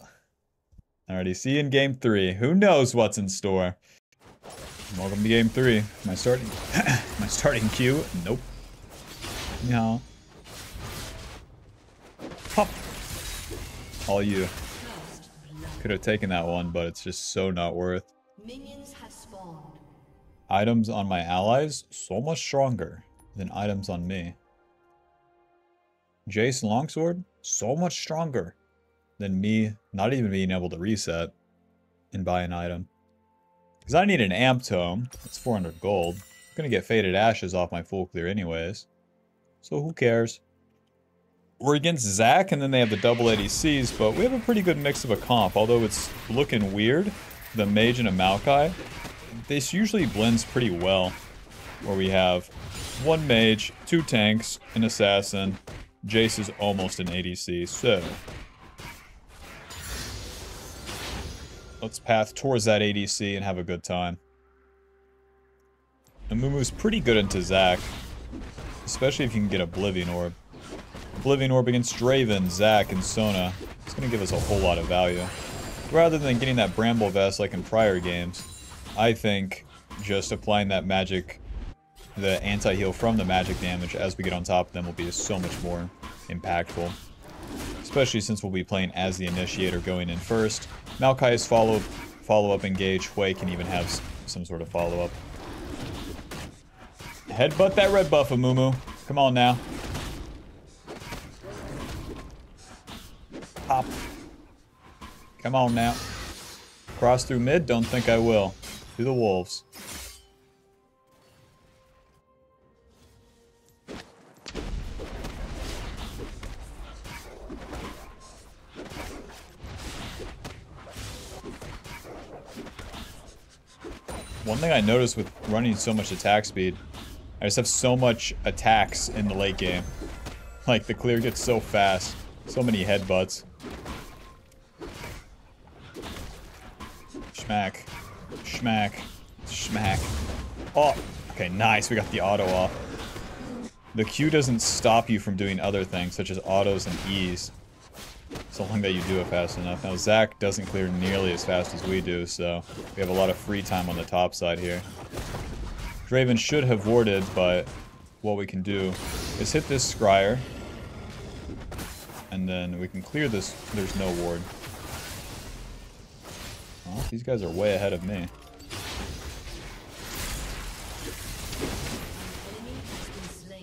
Alrighty, see you in game 3. Who knows what's in store? Welcome to game 3. My starting queue? Nope. No. Pop. All you. Could have taken that one, but it's just so not worth. Minions have spawned. Items on my allies, so much stronger than items on me. Jace Longsword, so much stronger than me not even being able to reset and buy an item. Because I need an amp tome. It's 400 gold. I'm gonna get Faded Ashes off my full clear anyways. So who cares? We're against Zac, and then they have the double ADCs, but we have a pretty good mix of a comp, although it's looking weird. The Mage and a Maokai, this usually blends pretty well, where we have 1 mage, 2 tanks, an assassin. Jace is almost an ADC, so let's path towards that ADC and have a good time. Amumu's pretty good into Zac, especially if you can get Oblivion Orb. Oblivion Orb against Draven, Zac, and Sona. It's going to give us a whole lot of value. Rather than getting that Bramble Vest like in prior games, I think just applying that magic, the anti-heal from the magic damage as we get on top of them will be so much more impactful. Especially since we'll be playing as the initiator going in first. Maokai's follow-up engage. Hui can even have some sort of follow-up. Headbutt that red buff, Amumu. Come on now. Pop. Come on now. Cross through mid? Don't think I will. To the wolves. One thing I noticed with running so much attack speed, I just have so much attacks in the late game. Like, the clear gets so fast. So many headbutts. Schmack. Schmack. Schmack. Oh! Okay, nice. We got the auto off. The Q doesn't stop you from doing other things, such as autos and E's. So long that you do it fast enough. Now, Zac doesn't clear nearly as fast as we do, so we have a lot of free time on the top side here. Draven should have warded, but what we can do is hit this Scryer, and then we can clear this. There's no ward. Oh, these guys are way ahead of me.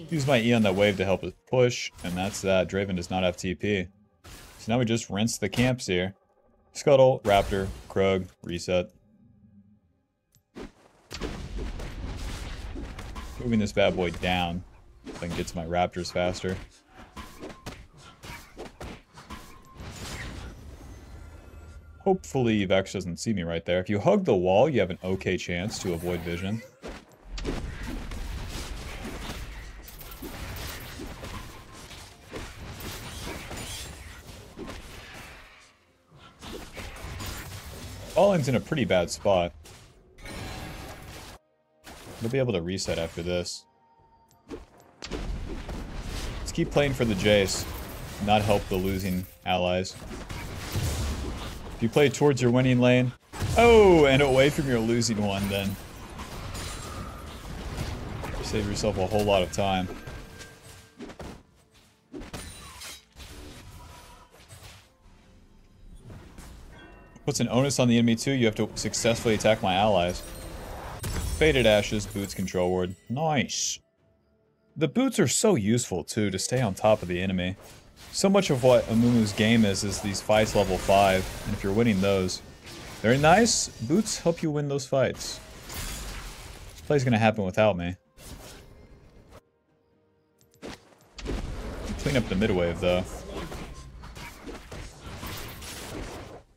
Use my E on that wave to help us push, and that's that. Draven does not have TP. So now we just rinse the camps here. Scuttle, Raptor, Krug, reset. Moving this bad boy down so I can get to my Raptors faster. Hopefully Vex doesn't see me right there. If you hug the wall, you have an okay chance to avoid vision. Fallen's in a pretty bad spot. He'll be able to reset after this. Let's keep playing for the Jace, not help the losing allies. If you play towards your winning lane, oh, and away from your losing one, then you save yourself a whole lot of time. Puts an onus on the enemy too. You have to successfully attack my allies. Faded Ashes, Boots control ward. Nice. The boots are so useful too to stay on top of the enemy. So much of what Amumu's game is these fights level 5, and if you're winning those, very nice. Boots help you win those fights. This play's gonna happen without me. Clean up the mid wave though.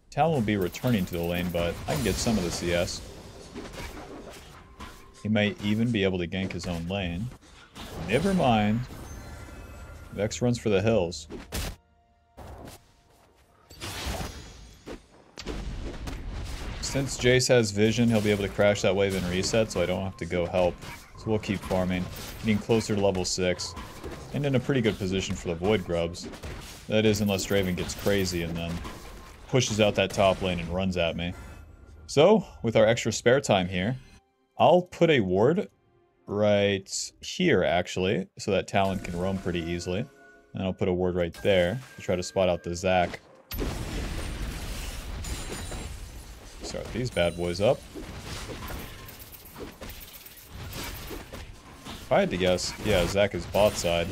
Talon will be returning to the lane, but I can get some of the CS. He might even be able to gank his own lane. Never mind. Vex runs for the hills. Since Jace has vision, he'll be able to crash that wave and reset, so I don't have to go help. So we'll keep farming, getting closer to level 6, and in a pretty good position for the Void Grubs. That is, unless Draven gets crazy and then pushes out that top lane and runs at me. So, with our extra spare time here, I'll put a ward right here, actually, so that Talon can roam pretty easily. And I'll put a ward right there to try to spot out the Zac. Start these bad boys up. If I had to guess, yeah, Zac is bot side.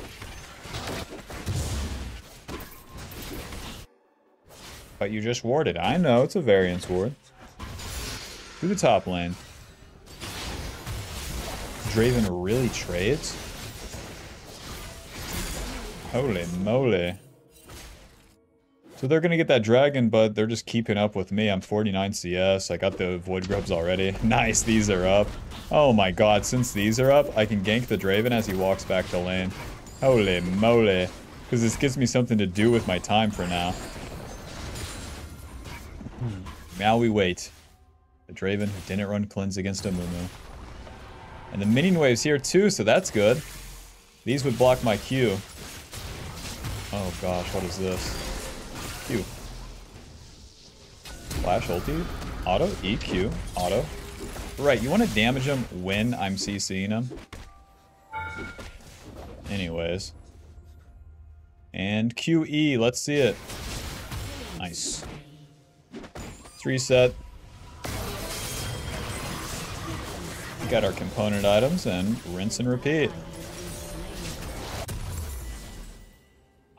But you just warded. I know, it's a variance ward. To the top lane. Draven really trades? Holy moly. So they're gonna get that dragon, but they're just keeping up with me. I'm 49 CS. I got the void grubs already. Nice, these are up. Oh my god, since these are up, I can gank the Draven as he walks back to lane. Holy moly. Because this gives me something to do with my time for now. Now we wait. The Draven who didn't run cleanse against Amumu. And the minion wave's here too, so that's good. These would block my Q. Oh gosh, what is this? Q. Flash ulti. Auto. EQ. Auto. Right, you want to damage him when I'm CCing him. Anyways. And QE, let's see it. Nice. Let's reset. Got our component items and rinse and repeat.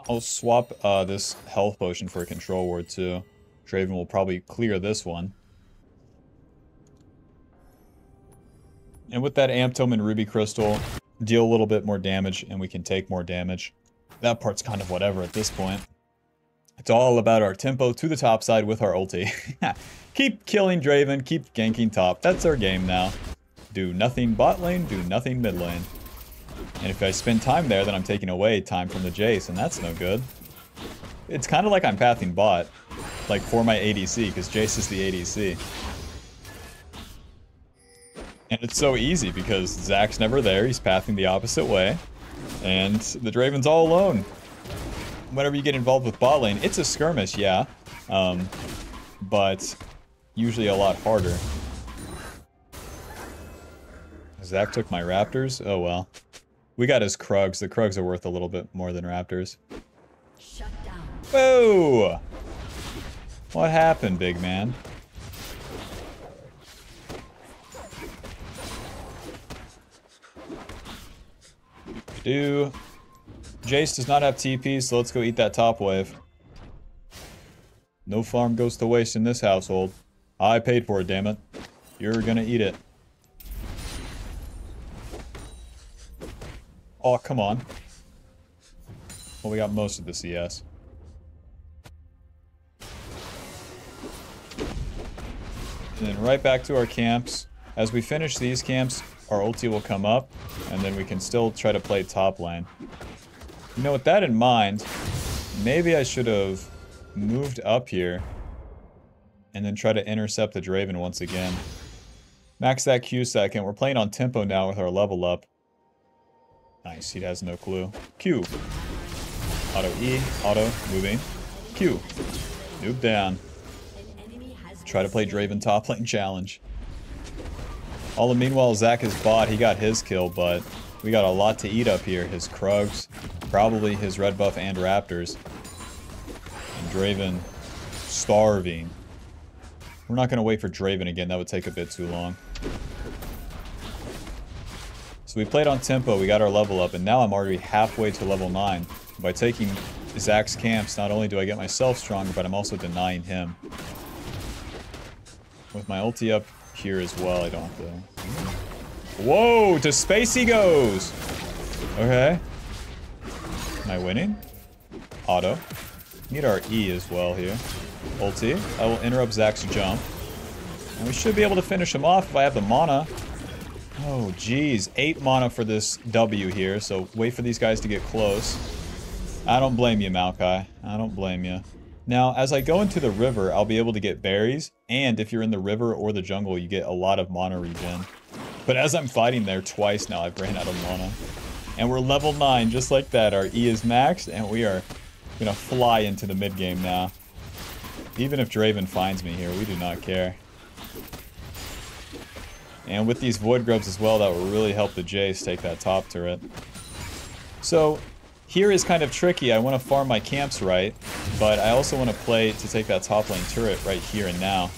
I'll swap this health potion for a control ward too. Draven will probably clear this one. And with that Amp Tome and Ruby Crystal, deal a little bit more damage and we can take more damage. That part's kind of whatever at this point. It's all about our tempo to the top side with our ulti. Keep killing Draven, keep ganking top. That's our game now. Do nothing bot lane, do nothing mid lane. And if I spend time there, then I'm taking away time from the Jace, and that's no good. It's kind of like I'm pathing bot, like for my ADC, because Jace is the ADC. And it's so easy because Zach's never there, he's pathing the opposite way, and the Draven's all alone. Whenever you get involved with bot lane, it's a skirmish, yeah, but usually a lot harder. Zach took my Raptors? Oh well. We got his Krugs. The Krugs are worth a little bit more than Raptors. Shut down. Whoa! What happened, big man? Jace does not have TP, so let's go eat that top wave. No farm goes to waste in this household. I paid for it, damn it. You're gonna eat it. Oh, come on. Well, we got most of the CS. And then right back to our camps. As we finish these camps, our ulti will come up, and then we can still try to play top lane. You know, with that in mind, maybe I should have moved up here and then try to intercept the Draven once again. Max that Q second. We're playing on tempo now with our level up. Nice, he has no clue. Q. Auto E, auto, moving. Q. Noob down. Try to play Draven top lane challenge. All the meanwhile, Zach is bot, he got his kill, but we got a lot to eat up here. His Krugs, probably his red buff and Raptors. And Draven starving. We're not gonna wait for Draven again, that would take a bit too long. So we played on tempo, we got our level up, and now I'm already halfway to level 9. By taking Zach's camps, not only do I get myself stronger, but I'm also denying him. With my ulti up here as well, I don't have to... Whoa! To space he goes! Okay. Am I winning? Auto. Need our E as well here. Ulti. I will interrupt Zach's jump. And we should be able to finish him off if I have the mana. Oh, geez. 8 mana for this W here, so wait for these guys to get close. I don't blame you, Maokai. I don't blame you. Now, as I go into the river, I'll be able to get berries, and if you're in the river or the jungle, you get a lot of mana regen. But as I'm fighting there twice now, I've ran out of mana. And we're level 9, just like that. Our E is maxed, and we are gonna fly into the mid-game now. Even if Draven finds me here, we do not care. And with these Void Grubs as well, that will really help the Jace take that top turret. So, here is kind of tricky. I want to farm my camps right, but I also want to play to take that top lane turret right here and now.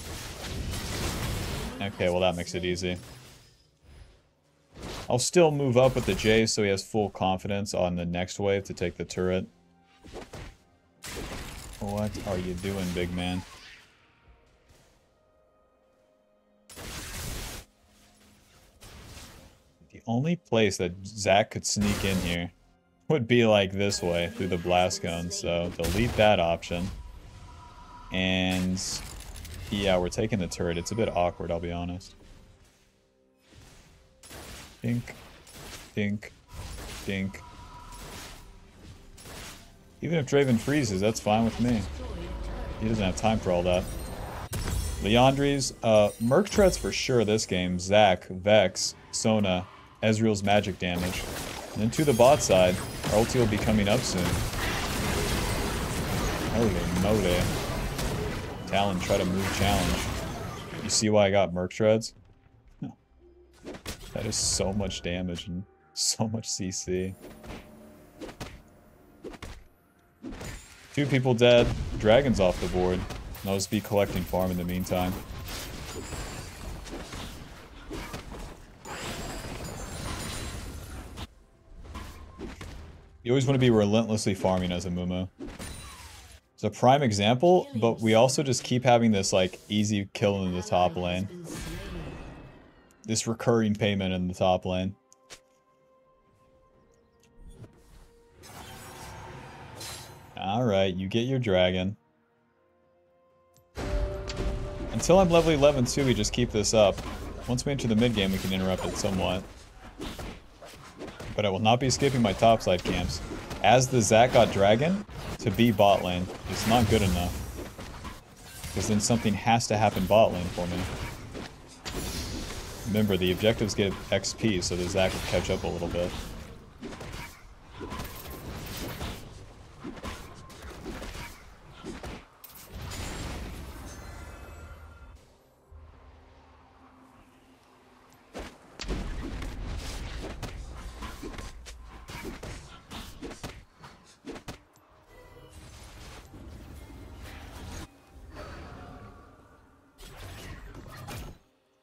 Okay, well that makes it easy. I'll still move up with the Jace so he has full confidence on the next wave to take the turret. What are you doing, big man? The only place that Zach could sneak in here would be like this way, through the blast cone, so delete that option. And yeah, we're taking the turret. It's a bit awkward, I'll be honest. Dink, dink, dink. Even if Draven freezes, that's fine with me. He doesn't have time for all that. Leandries, Merc Treads for sure this game. Zac, Vex, Sona, Ezreal's magic damage. And then to the bot side, our ulti will be coming up soon. Holy moly. Talon, try to move challenge. You see why I got Merc Treads? That is so much damage and so much CC. 2 people dead. Dragon's off the board. And I'll just be collecting farm in the meantime. You always want to be relentlessly farming as a Amumu. It's a prime example, but we also just keep having this like easy kill in the top lane. This recurring payment in the top lane. Alright, you get your dragon. Until I'm level 11 too, we just keep this up. Once we enter the mid game, we can interrupt it somewhat. But I will not be skipping my topside camps. As the Zac got dragon, to be bot lane is not good enough. Because then something has to happen bot lane for me. Remember, the objectives give XP, so the Zac will catch up a little bit.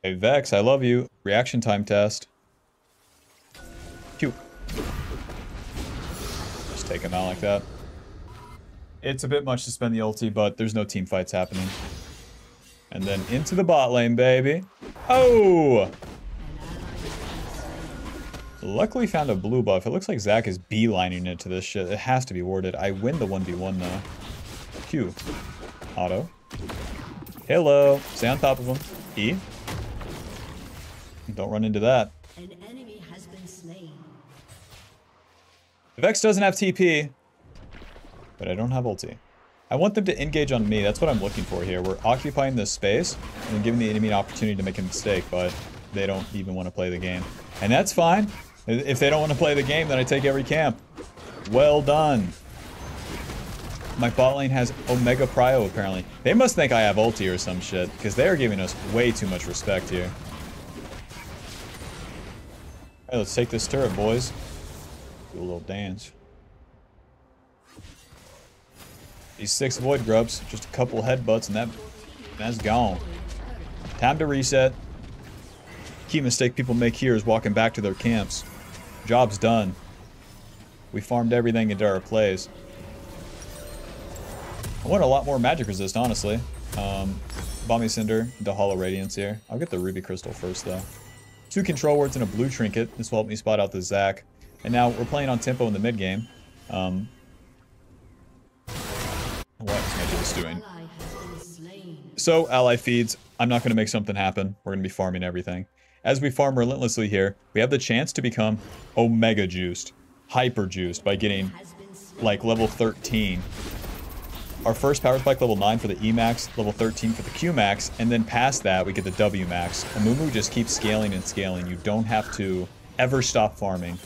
Hey Vex, I love you. Reaction time test. Cute. Just take him out like that. It's a bit much to spend the ulti, but there's no team fights happening. And then into the bot lane, baby. Oh! Luckily found a blue buff. It looks like Zac is beelining it to this shit. It has to be warded. I win the 1v1 though. Q. Auto. Hello. Stay on top of him. E. Don't run into that. An enemy has been slain. Vex doesn't have TP, but I don't have ulti. I want them to engage on me. That's what I'm looking for here. We're occupying this space and then giving the enemy an opportunity to make a mistake, but they don't even want to play the game. And that's fine. If they don't want to play the game, then I take every camp. Well done. My bot lane has Omega Prio, apparently. They must think I have ulti or some shit, because they are giving us way too much respect here. Alright, let's take this turret, boys. Do a little dance. These 6 Void Grubs, just a couple headbutts and that's gone. Time to reset. Key mistake people make here is walking back to their camps. Job's done. We farmed everything into our plays. I want a lot more magic resist, honestly. Balmy Cinder, the Hollow Radiance here. I'll get the Ruby Crystal first, though. 2 control wards and a blue trinket. This will help me spot out the Zac. And now we're playing on tempo in the mid game. What is Magic doing? So, ally feeds. I'm not going to make something happen. We're going to be farming everything. As we farm relentlessly here, we have the chance to become Omega juiced, hyper juiced by getting like level 13. Our first power spike level 9 for the E max, level 13 for the Q max, and then past that we get the W max. Amumu just keeps scaling and scaling. You don't have to ever stop farming.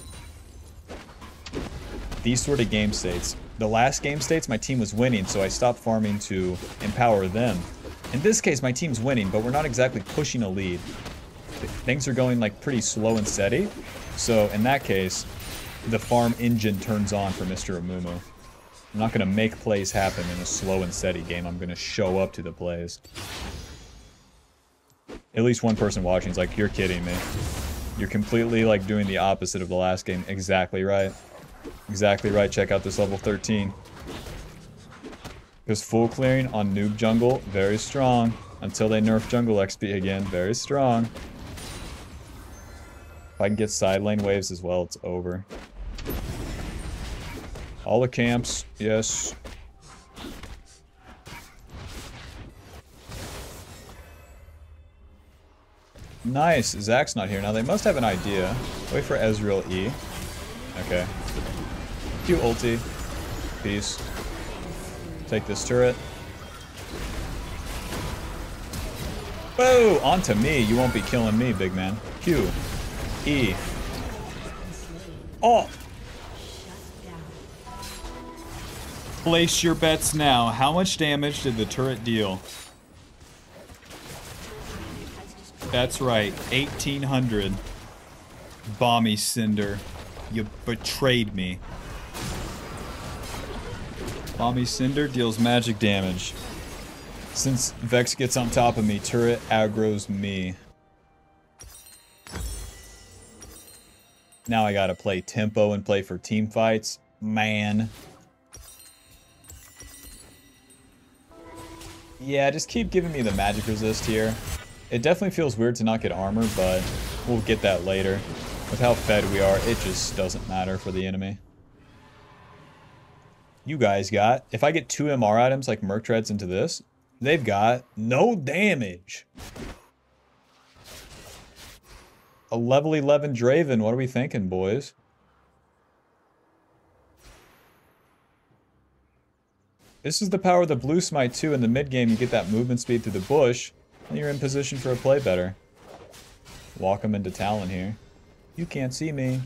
These sort of game states. The last game states my team was winning, so I stopped farming to empower them. In this case my team's winning, but we're not exactly pushing a lead. Things are going like pretty slow and steady. So in that case, the farm engine turns on for Mr. Amumu. I'm not going to make plays happen in a slow and steady game. I'm going to show up to the plays. At least one person watching is like, you're kidding me. You're completely like doing the opposite of the last game. Exactly right. Exactly right. Check out this level 13. Because full clearing on noob jungle, very strong. Until they nerf jungle XP again, very strong. If I can get side lane waves as well, it's over. All the camps, yes. Nice. Zach's not here now. They must have an idea. Wait for Ezreal E. Okay. Q ulti. Peace. Take this turret. Whoa! Onto me. You won't be killing me, big man. Q. E. Oh! Place your bets now. How much damage did the turret deal? That's right. 1,800. Bomby Cinder. You betrayed me. Bomby Cinder deals magic damage. Since Vex gets on top of me, turret aggroes me. Now I gotta play tempo and play for team fights. Man. Yeah, just keep giving me the magic resist here. It definitely feels weird to not get armor, but we'll get that later. With how fed we are, it just doesn't matter for the enemy. You guys got, if I get 2 MR items like Merc Treads into this, they've got no damage. A level 11 Draven, what are we thinking, boys? This is the power of the Blue Smite too. In the mid game, you get that movement speed through the bush, and you're in position for a play better. Walk him into Talon here. You can't see me.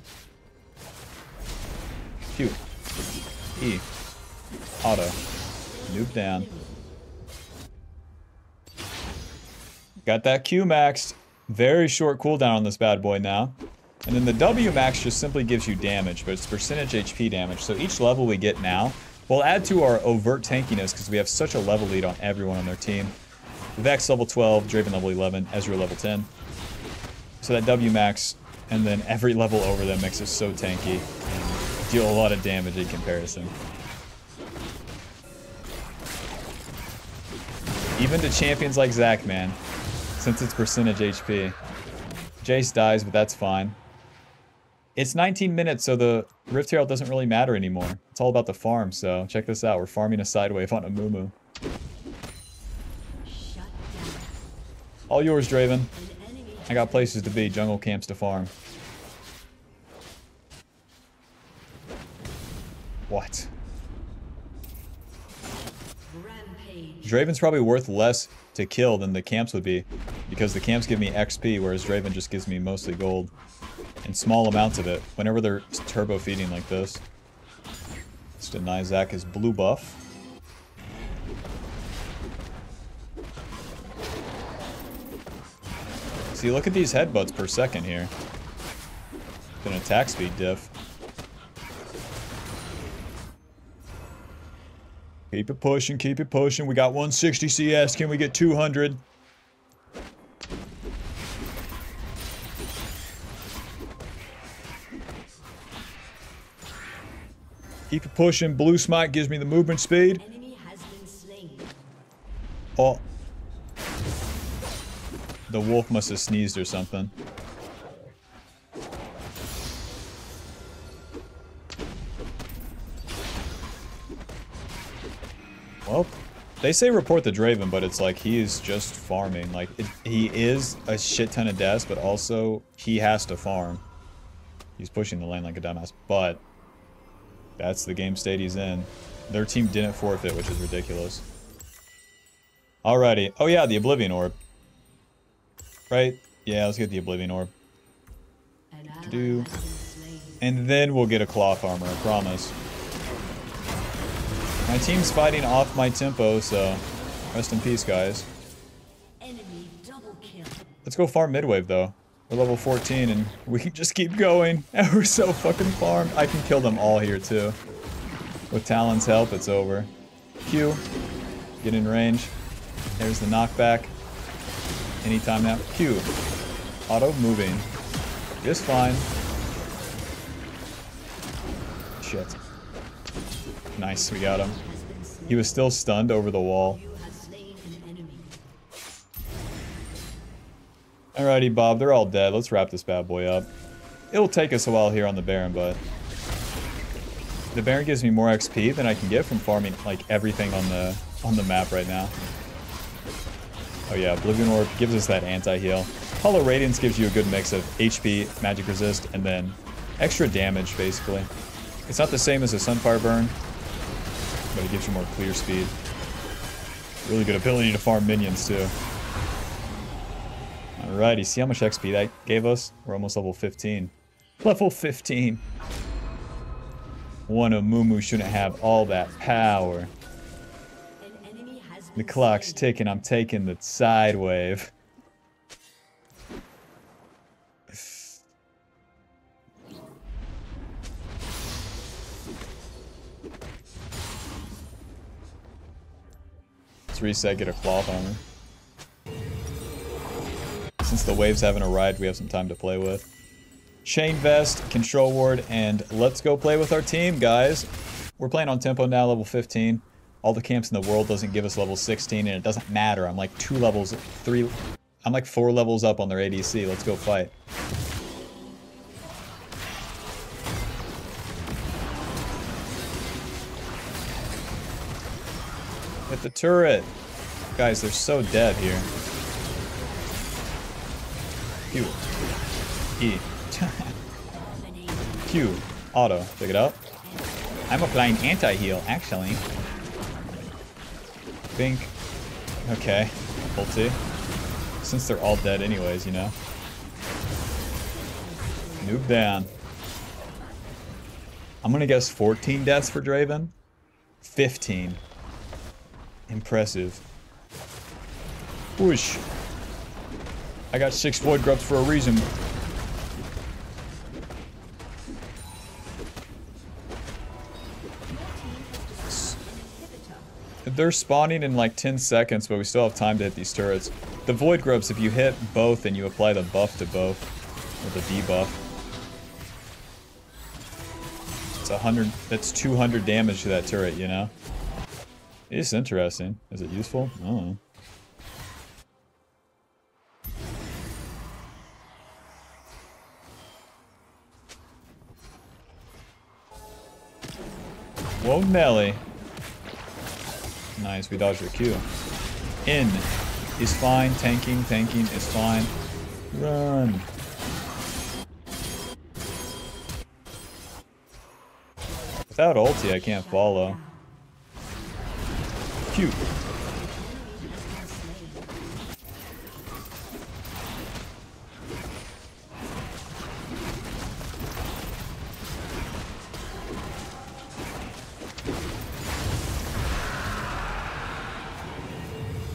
Q. E. Auto. Noob down. Got that Q maxed. Very short cooldown on this bad boy now. And then the W max just simply gives you damage, but it's percentage HP damage. So each level we get now will add to our overt tankiness because we have such a level lead on everyone on their team. Vex level 12, Draven level 11, Ezreal level 10. So that W max and then every level over them makes us so tanky and deal a lot of damage in comparison. Even to champions like Zach, man, since it's percentage HP. Jace dies, but that's fine. It's 19 minutes, so the Rift Herald doesn't really matter anymore. It's all about the farm, so check this out. We're farming a sidewave on Amumu. All yours, Draven. I got places to be, jungle camps to farm. What? Draven's probably worth less to kill than the camps would be, because the camps give me XP, whereas Draven just gives me mostly gold. And small amounts of it, whenever they're turbo feeding like this. Let's deny Zach his blue buff. See, look at these headbutts per second here. An attack speed diff. Keep it pushing, keep it pushing. We got 160 CS. Can we get 200? Keep it pushing. Blue Smite gives me the movement speed. Enemy has been slain. Oh. The wolf must have sneezed or something. Well, they say report the Draven, but it's like he is just farming. Like, he is a shit ton of deaths, but also he has to farm. He's pushing the lane like a dumbass, but that's the game state he's in. Their team didn't forfeit, which is ridiculous. Alrighty. Oh yeah, the Oblivion Orb. Right? Yeah, let's get the Oblivion Orb. And then we'll get a cloth armor, I promise. My team's fighting off my tempo, so rest in peace, guys. Enemy double kill. Let's go farm midwave, though. We're level 14, and we can just keep going. And we're so fucking farmed. I can kill them all here, too. With Talon's help, it's over. Q. Get in range. There's the knockback. Anytime now. Q. Auto moving. Just fine. Shit. Nice, we got him. He was still stunned over the wall. Alrighty, Bob, they're all dead. Let's wrap this bad boy up. It'll take us a while here on the Baron, but the Baron gives me more XP than I can get from farming like everything on the map right now. Oh yeah, Oblivion Orb gives us that anti-heal. Hollow Radiance gives you a good mix of HP, magic resist, and then extra damage, basically. It's not the same as a Sunfire Burn, but it gives you more clear speed. Really good ability to farm minions, too. Alrighty, see how much XP that gave us? We're almost level 15. Level 15! One Amumu shouldn't have all that power. The clock's ticking, I'm taking the side wave. Let's reset, get a cloth armor. Since the waves haven't arrived, we have some time to play with. Chain Vest, Control Ward, and let's go play with our team, guys. We're playing on tempo now, level 15. All the camps in the world doesn't give us level 16, and it doesn't matter. I'm like 4 levels up on their ADC. Let's go fight. Hit the turret. Guys, they're so dead here. Q. E. Q. Auto. Pick it up. I'm applying anti-heal, actually. Bink. Okay. Ulti. Since they're all dead anyways, you know. Noob down. I'm gonna guess 14 deaths for Draven. 15. Impressive. Whoosh. I got 6 Void Grubs for a reason. They're spawning in like 10 seconds, but we still have time to hit these turrets. The Void Grubs, if you hit both and you apply the buff to both, or the debuff, it's 100, that's 200 damage to that turret, you know? It's interesting. Is it useful? I don't know. Whoa, Nelly. Nice, we dodged your Q. In is fine. Tanking is fine. Run. Without ulti, I can't follow. Q.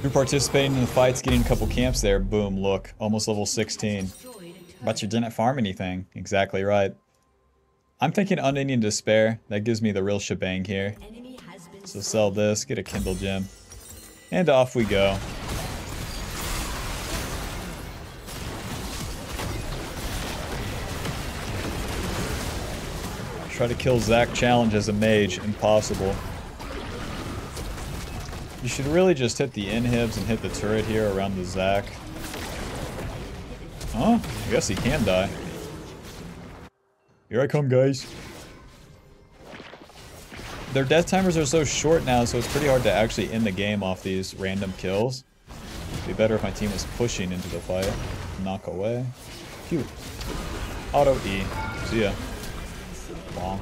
You're participating in the fights, getting a couple camps there. Boom, look. Almost level 16. But you didn't farm anything. Exactly right. I'm thinking Unending Despair. That gives me the real shebang here. So sell this, get a Kindle Gem. And off we go. Try to kill Zac challenge as a mage. Impossible. You should really just hit the inhibs and hit the turret here around the Zac. Huh? I guess he can die. Here I come, guys. Their death timers are so short now, so it's pretty hard to actually end the game off these random kills. It'd be better if my team was pushing into the fight. Knock away. Q. Auto E. See ya. Bonk.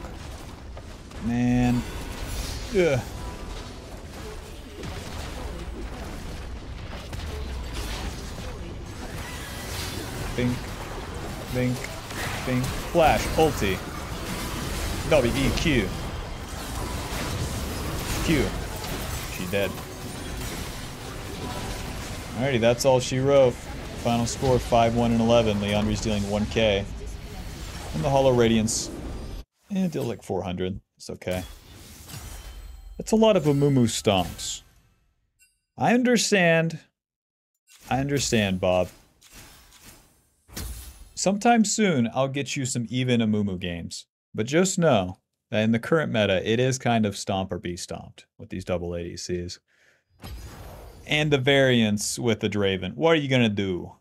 Man. Ugh. Bink, bink, bink, flash, ulti, W-E-Q, Q, she dead. Alrighty, that's all she wrote. Final score 5-1 and 11. Leandri's dealing 1k. And the Hollow Radiance, deal like 400. It's okay. That's a lot of Amumu stomps. I understand. I understand, Bob. Sometime soon, I'll get you some even Amumu games. But just know that in the current meta, it is kind of stomp or be stomped with these double ADCs. And the variants with the Draven. What are you going to do?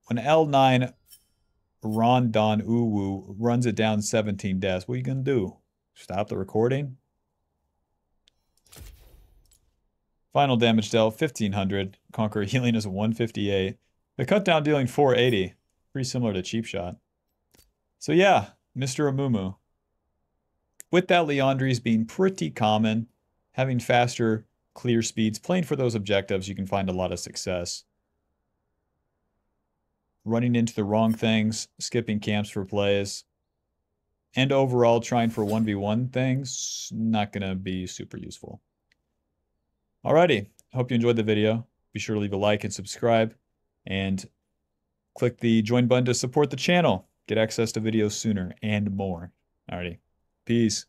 When L9 Rondon Uwu runs it down 17 deaths, what are you going to do? Stop the recording? Final damage dealt, 1500. Conqueror healing is 158. The cut down dealing 480. Pretty similar to Cheap Shot. So yeah, Mr. Amumu. With that, Leandri's being pretty common, having faster, clear speeds, playing for those objectives, you can find a lot of success. Running into the wrong things, skipping camps for plays, and overall trying for 1v1 things, not going to be super useful. Alrighty, hope you enjoyed the video. Be sure to leave a like and subscribe, and click the join button to support the channel. Get access to videos sooner and more. Alrighty, peace.